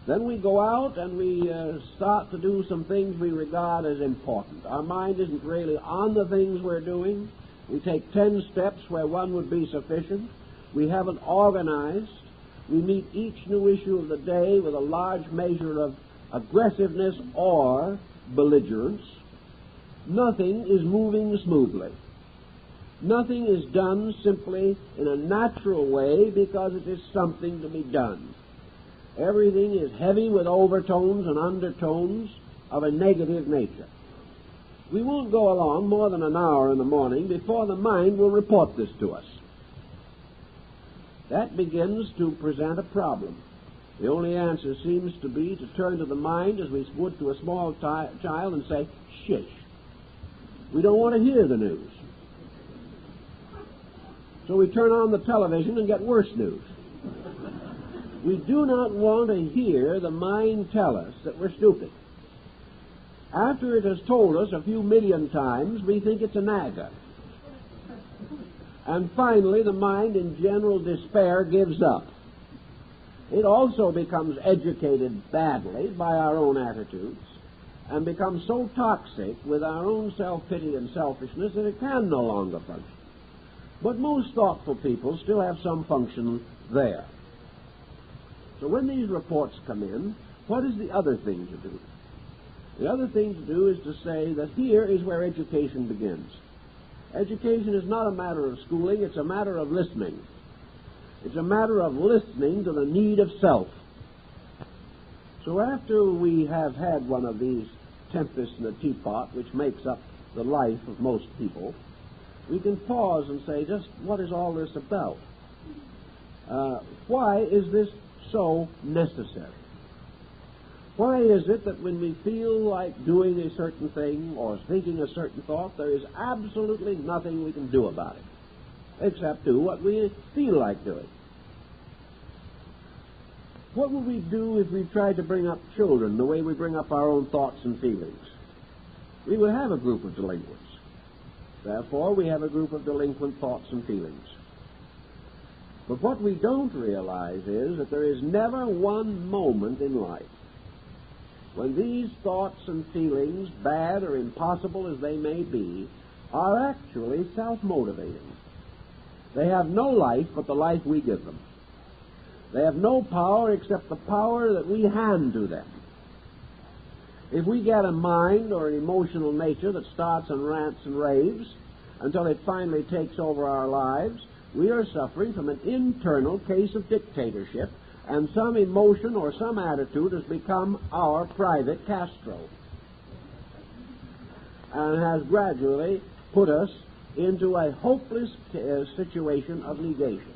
Then we go out and we start to do some things we regard as important. Our mind isn't really on the things we're doing. We take 10 steps where one would be sufficient. We haven't organized. We meet each new issue of the day with a large measure of aggressiveness or belligerence. Nothing is moving smoothly. Nothing is done simply in a natural way because it is something to be done. Everything is heavy with overtones and undertones of a negative nature. We won't go along more than an hour in the morning before the mind will report this to us. That begins to present a problem. The only answer seems to be to turn to the mind as we would to a small child and say, "Shish." We don't want to hear the news. So we turn on the television and get worse news. We do not want to hear the mind tell us that we're stupid. After it has told us a few million times, we think it's a nagger. And finally, the mind, in general despair, gives up. It also becomes educated badly by our own attitudes and becomes so toxic with our own self-pity and selfishness that it can no longer function. But most thoughtful people still have some function there. So when these reports come in, what is the other thing to do? The other thing to do is to say that here is where education begins. Education is not a matter of schooling, it's a matter of listening. It's a matter of listening to the need of self. So after we have had one of these tempests in the teapot, which makes up the life of most people, we can pause and say, just what is all this about? Why is this so necessary? Why is it that when we feel like doing a certain thing or thinking a certain thought, there is absolutely nothing we can do about it, except do what we feel like doing? What would we do if we tried to bring up children the way we bring up our own thoughts and feelings? We would have a group of delinquents. Therefore, we have a group of delinquent thoughts and feelings. But what we don't realize is that there is never one moment in life when these thoughts and feelings, bad or impossible as they may be, are actually self-motivating. They have no life but the life we give them. They have no power except the power that we hand to them. If we get a mind or an emotional nature that starts and rants and raves until it finally takes over our lives, we are suffering from an internal case of dictatorship, and some emotion or some attitude has become our private Castro and has gradually put us into a hopeless situation of negation.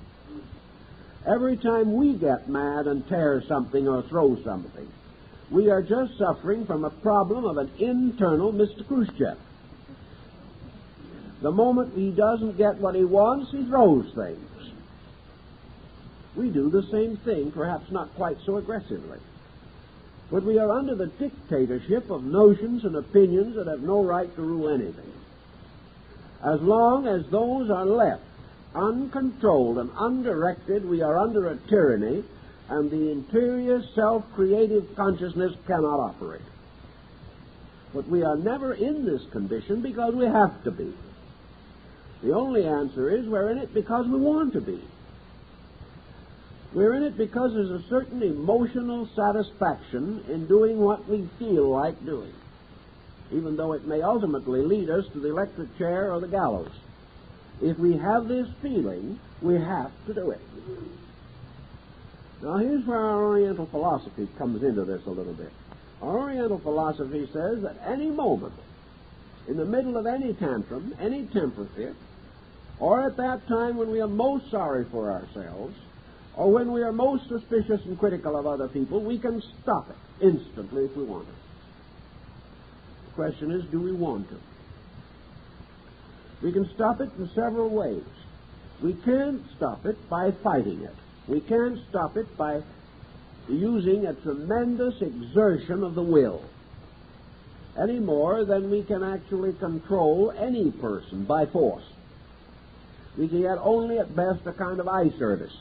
Every time we get mad and tear something or throw something, we are just suffering from a problem of an internal Mr. Khrushchev. The moment he doesn't get what he wants, he throws things. We do the same thing, perhaps not quite so aggressively. But we are under the dictatorship of notions and opinions that have no right to rule anything. As long as those are left uncontrolled and undirected, we are under a tyranny, and the interior self-creative consciousness cannot operate. But we are never in this condition because we have to be. The only answer is we're in it because we want to be. We're in it because there's a certain emotional satisfaction in doing what we feel like doing, even though it may ultimately lead us to the electric chair or the gallows. If we have this feeling, we have to do it. Now, here's where our Oriental philosophy comes into this a little bit. Our Oriental philosophy says that any moment, in the middle of any tantrum, any temper fit, or at that time when we are most sorry for ourselves, or when we are most suspicious and critical of other people, we can stop it instantly if we want to. The question is, do we want to? We can stop it in several ways. We can't stop it by fighting it. We can't stop it by using a tremendous exertion of the will, any more than we can actually control any person by force. We can get only at best a kind of eye service.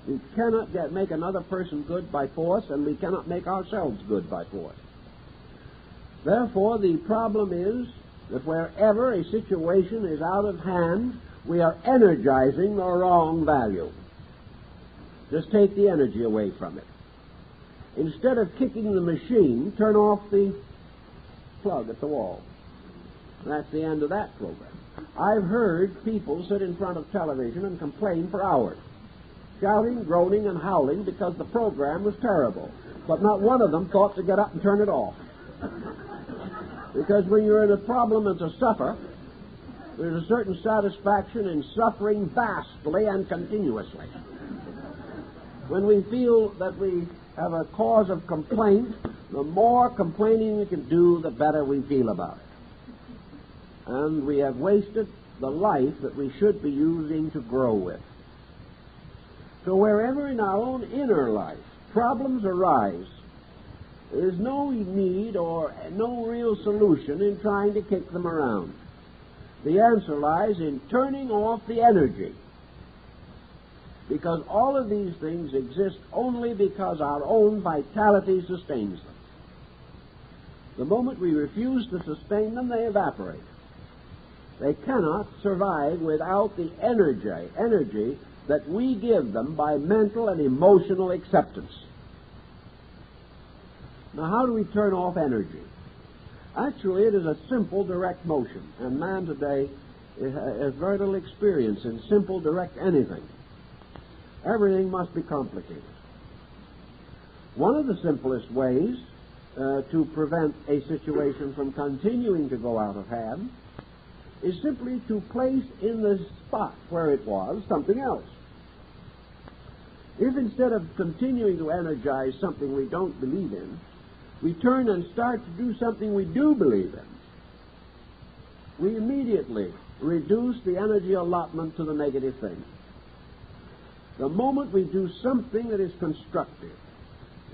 We cannot make another person good by force, and we cannot make ourselves good by force. Therefore, the problem is that wherever a situation is out of hand, we are energizing the wrong value. Just take the energy away from it. Instead of kicking the machine, turn off the plug at the wall. That's the end of that program. I've heard people sit in front of television and complain for hours, shouting, groaning, and howling because the program was terrible. But not one of them thought to get up and turn it off. Because when you're in a problem and to suffer, there's a certain satisfaction in suffering vastly and continuously. When we feel that we have a cause of complaint, the more complaining we can do, the better we feel about it. And we have wasted the life that we should be using to grow with. So wherever in our own inner life problems arise, there is no need or no real solution in trying to kick them around. The answer lies in turning off the energy, because all of these things exist only because our own vitality sustains them. The moment we refuse to sustain them, they evaporate. They cannot survive without the energy that we give them by mental and emotional acceptance. Now, how do we turn off energy? Actually, it is a simple, direct motion, and man today has very little experience in simple, direct anything. Everything must be complicated. One of the simplest ways to prevent a situation from continuing to go out of hand is simply to place in the spot where it was something else. If instead of continuing to energize something we don't believe in, we turn and start to do something we do believe in, we immediately reduce the energy allotment to the negative thing. The moment we do something that is constructive,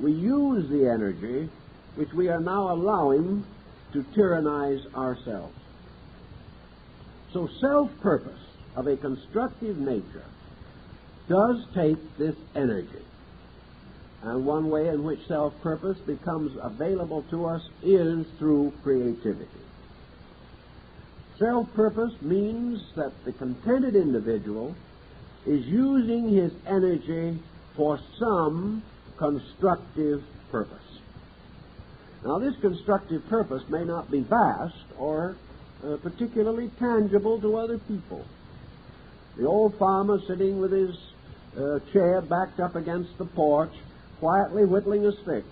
we use the energy which we are now allowing to tyrannize ourselves. So self-purpose of a constructive nature does take this energy. And one way in which self-purpose becomes available to us is through creativity. Self-purpose means that the contented individual is using his energy for some constructive purpose. Now, this constructive purpose may not be vast or particularly tangible to other people. The old farmer sitting with his chair backed up against the porch, quietly whittling a stick,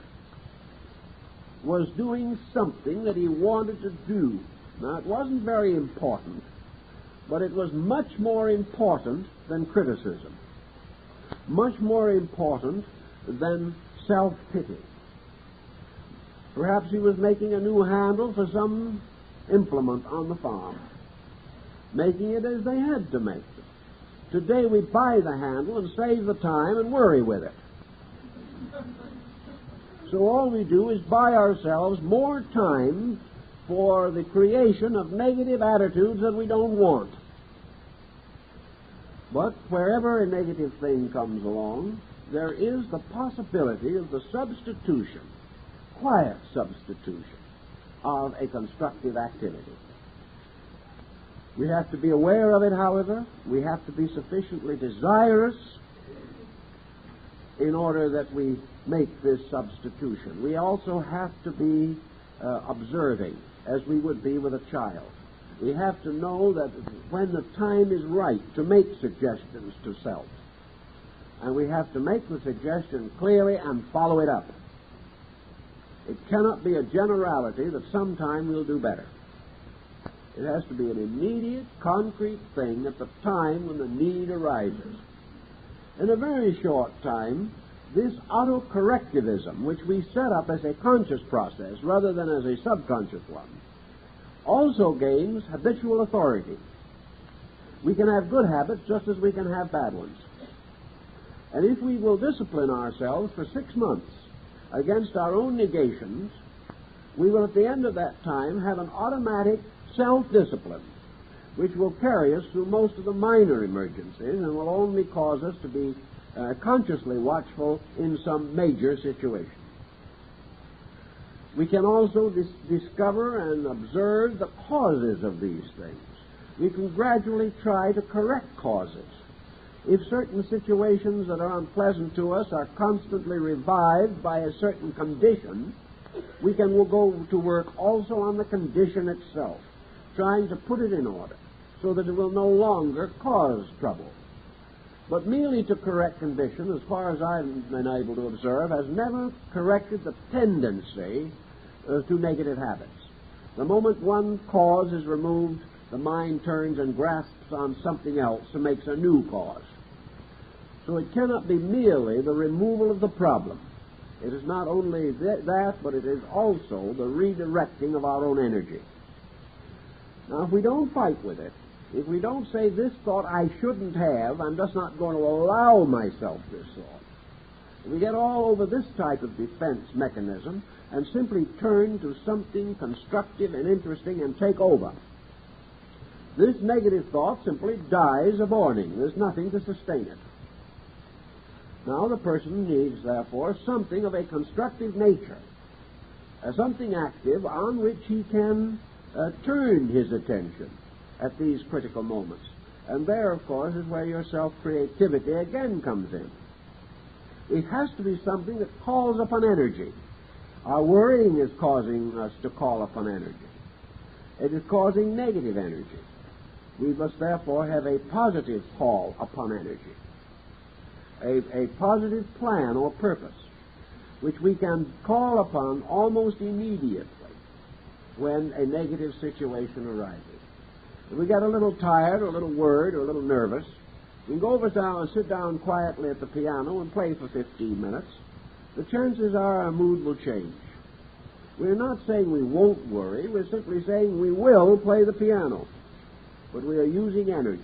was doing something that he wanted to do. Now, it wasn't very important, but it was much more important than criticism, much more important than self-pity. Perhaps he was making a new handle for some implement on the farm, making it as they had to make it. Today we buy the handle and save the time and worry with it. So all we do is buy ourselves more time for the creation of negative attitudes that we don't want. But wherever a negative thing comes along, there is the possibility of the substitution, quiet substitution, of a constructive activity. We have to be aware of it, however. We have to be sufficiently desirous in order that we make this substitution. We also have to be observing, as we would be with a child. We have to know that when the time is right to make suggestions to self, and we have to make the suggestion clearly and follow it up. It cannot be a generality that sometime we'll do better. It has to be an immediate, concrete thing at the time when the need arises. In a very short time, this autocorrectivism, which we set up as a conscious process rather than as a subconscious one, also gains habitual authority. We can have good habits just as we can have bad ones. And if we will discipline ourselves for 6 months against our own negations, we will at the end of that time have an automatic self-discipline which will carry us through most of the minor emergencies and will only cause us to be consciously watchful in some major situation. We can also discover and observe the causes of these things. We can gradually try to correct causes. If certain situations that are unpleasant to us are constantly revived by a certain condition, we can go to work also on the condition itself, trying to put it in order so that it will no longer cause trouble. But merely to correct condition, as far as I've been able to observe, has never corrected the tendency to negative habits. The moment one cause is removed, the mind turns and grasps on something else and makes a new cause. So it cannot be merely the removal of the problem. It is not only that, but it is also the redirecting of our own energy. Now, if we don't fight with it, if we don't say, this thought I shouldn't have, I'm just not going to allow myself this thought. If we get all over this type of defense mechanism and simply turn to something constructive and interesting and take over, this negative thought simply dies a morning. There's nothing to sustain it. Now the person needs, therefore, something of a constructive nature, something active on which he can turn his attention at these critical moments. And there, of course, is where your self-creativity again comes in. It has to be something that calls upon energy. Our worrying is causing us to call upon energy. It is causing negative energy. We must therefore have a positive call upon energy, a positive plan or purpose, which we can call upon almost immediately when a negative situation arises. If we get a little tired or a little worried or a little nervous, we can go over down and sit down quietly at the piano and play for 15 minutes. The chances are our mood will change. We're not saying we won't worry. We're simply saying we will play the piano. But we are using energy.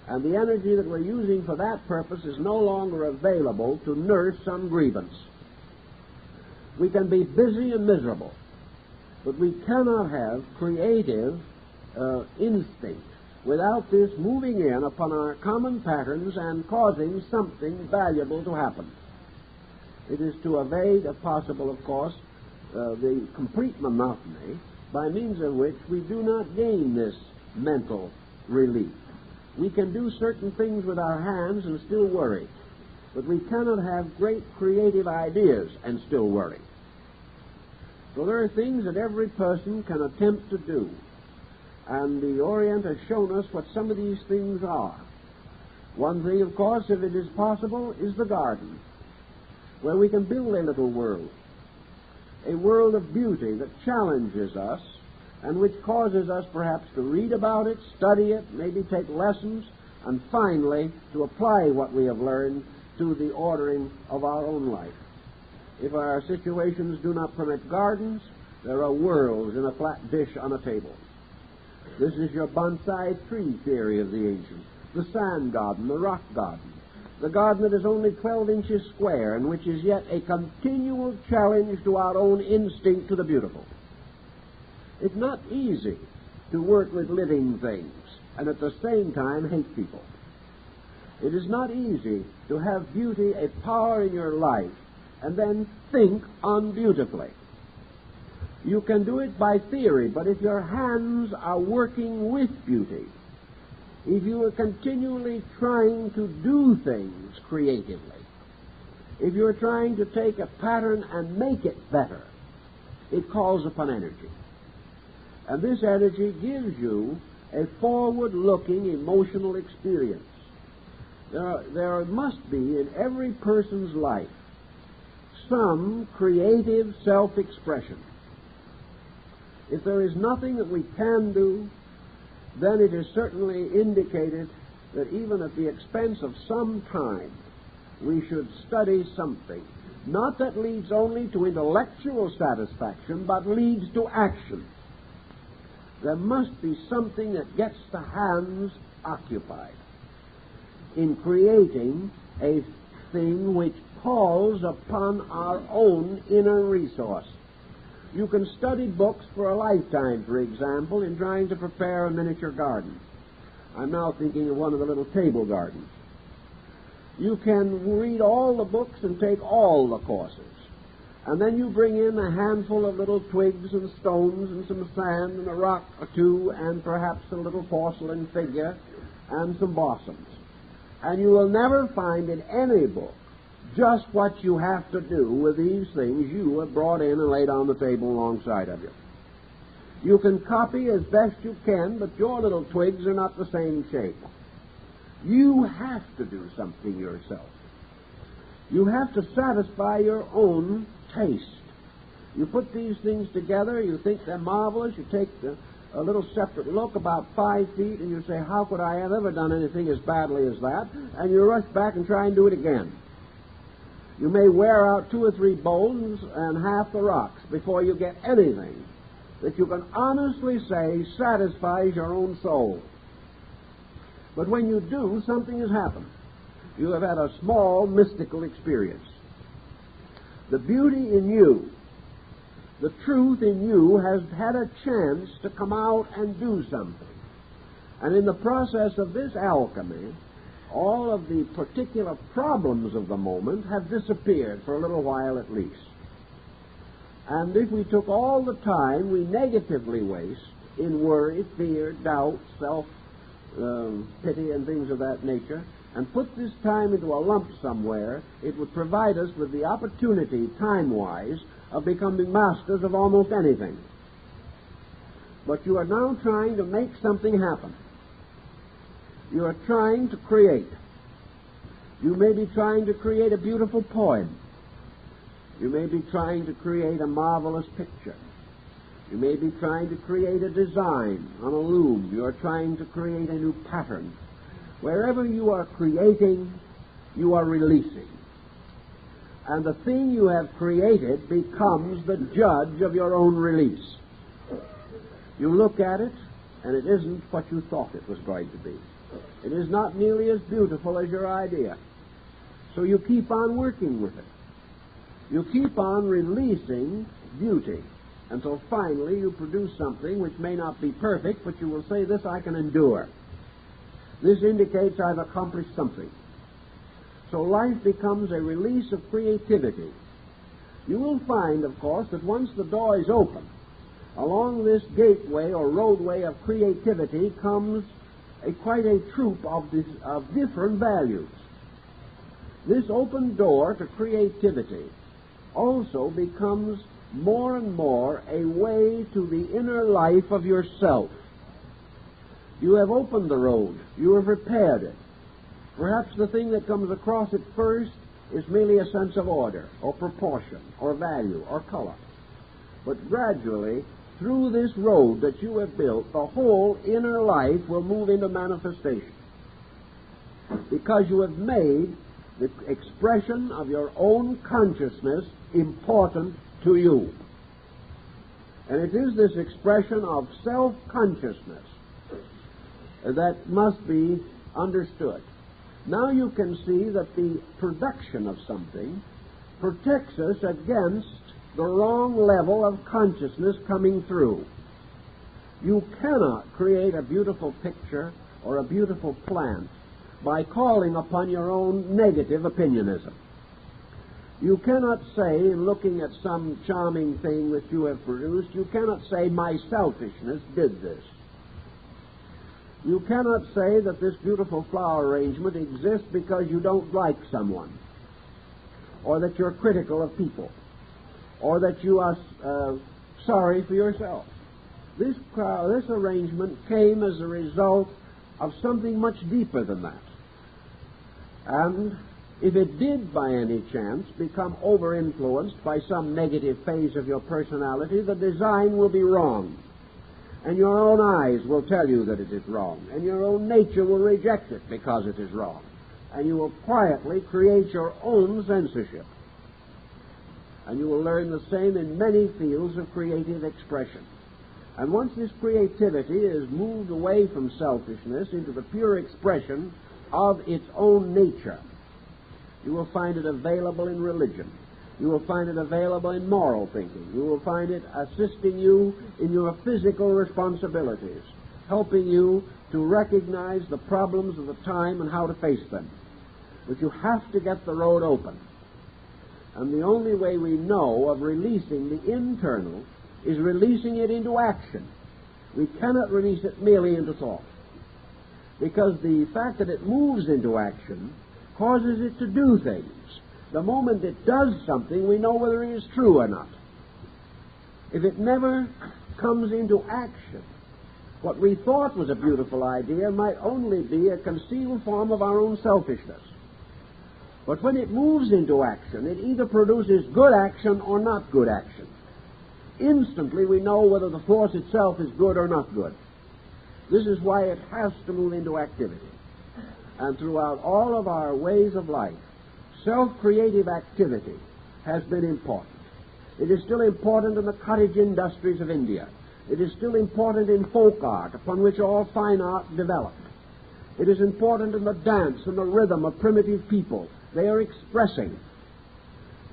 And the energy that we're using for that purpose is no longer available to nurse some grievance. We can be busy and miserable, but we cannot have creative instinct without this moving in upon our common patterns and causing something valuable to happen. It is to evade, if possible, of course, the complete monotony, by means of which we do not gain this mental relief. We can do certain things with our hands and still worry, but we cannot have great creative ideas and still worry. So there are things that every person can attempt to do, and the Orient has shown us what some of these things are. One thing, of course, if it is possible, is the garden, where we can build a little world, a world of beauty that challenges us and which causes us perhaps to read about it, study it, maybe take lessons, and finally to apply what we have learned to the ordering of our own life. If our situations do not permit gardens, there are worlds in a flat dish on a table. This is your bonsai tree theory of the ancients, the sand garden, the rock garden, the garden that is only 12 inches square and which is yet a continual challenge to our own instinct to the beautiful. It's not easy to work with living things and at the same time hate people. It is not easy to have beauty a power in your life and then think unbeautifully. You can do it by theory, but if your hands are working with beauty, if you are continually trying to do things creatively, if you're trying to take a pattern and make it better, it calls upon energy. And this energy gives you a forward-looking emotional experience. There must be in every person's life some creative self-expression. If there is nothing that we can do, then it is certainly indicated that even at the expense of some time, we should study something. Not that leads only to intellectual satisfaction, but leads to action. There must be something that gets the hands occupied in creating a thing which calls upon our own inner resource. You can study books for a lifetime, for example, in trying to prepare a miniature garden. I'm now thinking of one of the little table gardens. You can read all the books and take all the courses. And then you bring in a handful of little twigs and stones and some sand and a rock or two and perhaps a little porcelain figure and some blossoms. And you will never find in any book just what you have to do with these things you have brought in and laid on the table alongside of you. You can copy as best you can, but your little twigs are not the same shape. You have to do something yourself. You have to satisfy your own taste. You put these things together, you think they're marvelous, you take a little separate look about 5 feet, and you say, how could I have ever done anything as badly as that? And you rush back and try and do it again. You may wear out 2 or 3 bones and half the rocks before you get anything that you can honestly say satisfies your own soul. But when you do, something has happened. You have had a small mystical experience. The beauty in you, the truth in you has had a chance to come out and do something. And in the process of this alchemy, all of the particular problems of the moment have disappeared for a little while at least. And if we took all the time we negatively waste in worry, fear, doubt, self-pity, and things of that nature, and put this time into a lump somewhere, it would provide us with the opportunity, time-wise, of becoming masters of almost anything. But you are now trying to make something happen. You are trying to create. You may be trying to create a beautiful poem. You may be trying to create a marvelous picture. You may be trying to create a design on a loom. You are trying to create a new pattern. Wherever you are creating, you are releasing. And the thing you have created becomes the judge of your own release. You look at it, and it isn't what you thought it was going to be. It is not nearly as beautiful as your idea. So you keep on working with it. You keep on releasing beauty until finally you produce something which may not be perfect, but you will say, this I can endure. This indicates I've accomplished something. So life becomes a release of creativity. You will find, of course, that once the door is open, along this gateway or roadway of creativity comes quite a troop of different values. This open door to creativity also becomes more and more a way to the inner life of yourself. You have opened the road. You have repaired it. Perhaps the thing that comes across it first is merely a sense of order, or proportion, or value, or color. But gradually, through this road that you have built, the whole inner life will move into manifestation. Because you have made the expression of your own consciousness important to you. And it is this expression of self-consciousness that must be understood. Now you can see that the production of something protects us against the wrong level of consciousness coming through. You cannot create a beautiful picture or a beautiful plant by calling upon your own negative opinionism. You cannot say, in looking at some charming thing that you have produced, you cannot say, my selfishness did this. You cannot say that this beautiful flower arrangement exists because you don't like someone, or that you're critical of people, or that you are sorry for yourself. This arrangement came as a result of something much deeper than that. And if it did by any chance become over-influenced by some negative phase of your personality, the design will be wrong. And your own eyes will tell you that it is wrong. And your own nature will reject it because it is wrong. And you will quietly create your own censorship. And you will learn the same in many fields of creative expression. And once this creativity is moved away from selfishness into the pure expression of its own nature, you will find it available in religion. You will find it available in moral thinking. You will find it assisting you in your physical responsibilities, helping you to recognize the problems of the time and how to face them. But you have to get the road open. And the only way we know of releasing the internal is releasing it into action. We cannot release it merely into thought, because the fact that it moves into action causes it to do things. The moment it does something, we know whether it is true or not. If it never comes into action, what we thought was a beautiful idea might only be a concealed form of our own selfishness. But when it moves into action, it either produces good action or not good action. Instantly we know whether the force itself is good or not good. This is why it has to move into activity. And throughout all of our ways of life, self-creative activity has been important. It is still important in the cottage industries of India. It is still important in folk art, upon which all fine art developed. It is important in the dance and the rhythm of primitive people. They are expressing.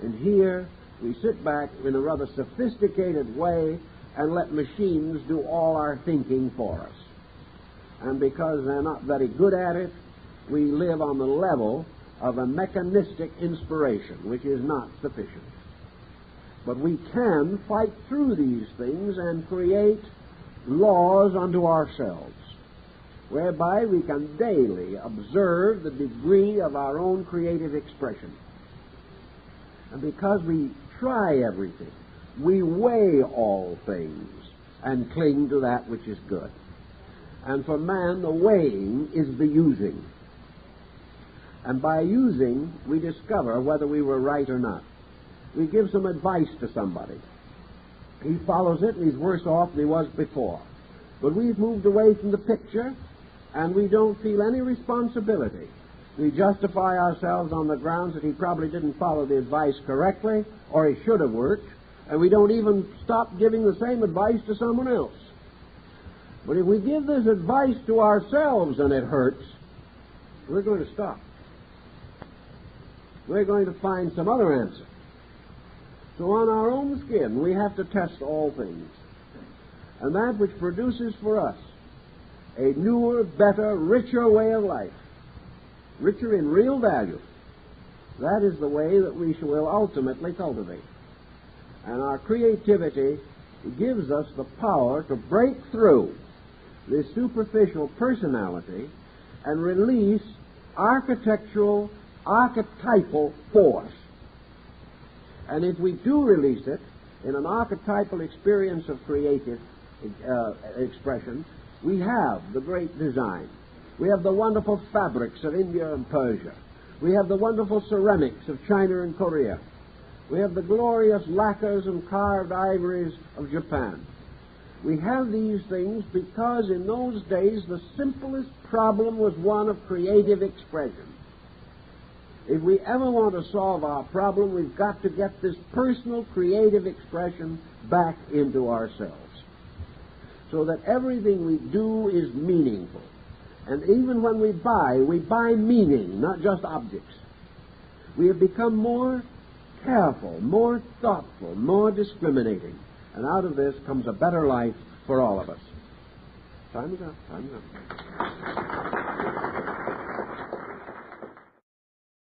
And here we sit back in a rather sophisticated way and let machines do all our thinking for us. And because they're not very good at it, we live on the level of a mechanistic inspiration, which is not sufficient. But we can fight through these things and create laws unto ourselves, whereby we can daily observe the degree of our own creative expression. And because we try everything, we weigh all things and cling to that which is good. And for man, the weighing is the using. And by using, we discover whether we were right or not. We give some advice to somebody. He follows it, and he's worse off than he was before. But we've moved away from the picture, and we don't feel any responsibility. We justify ourselves on the grounds that he probably didn't follow the advice correctly, or he should have worked, and we don't even stop giving the same advice to someone else. But if we give this advice to ourselves and it hurts, we're going to stop. We're going to find some other answer. So on our own skin, we have to test all things. And that which produces for us a newer, better, richer way of life, richer in real value, that is the way that we will ultimately cultivate. And our creativity gives us the power to break through this superficial personality and release architectural, archetypal force. And if we do release it in an archetypal experience of creative expression, we have the great design. We have the wonderful fabrics of India and Persia. We have the wonderful ceramics of China and Korea. We have the glorious lacquers and carved ivories of Japan. We have these things because in those days the simplest problem was one of creative expression. If we ever want to solve our problem, we've got to get this personal creative expression back into ourselves, so that everything we do is meaningful. And even when we buy meaning, not just objects. We have become more careful, more thoughtful, more discriminating. And out of this comes a better life for all of us. Time is up. Time is up.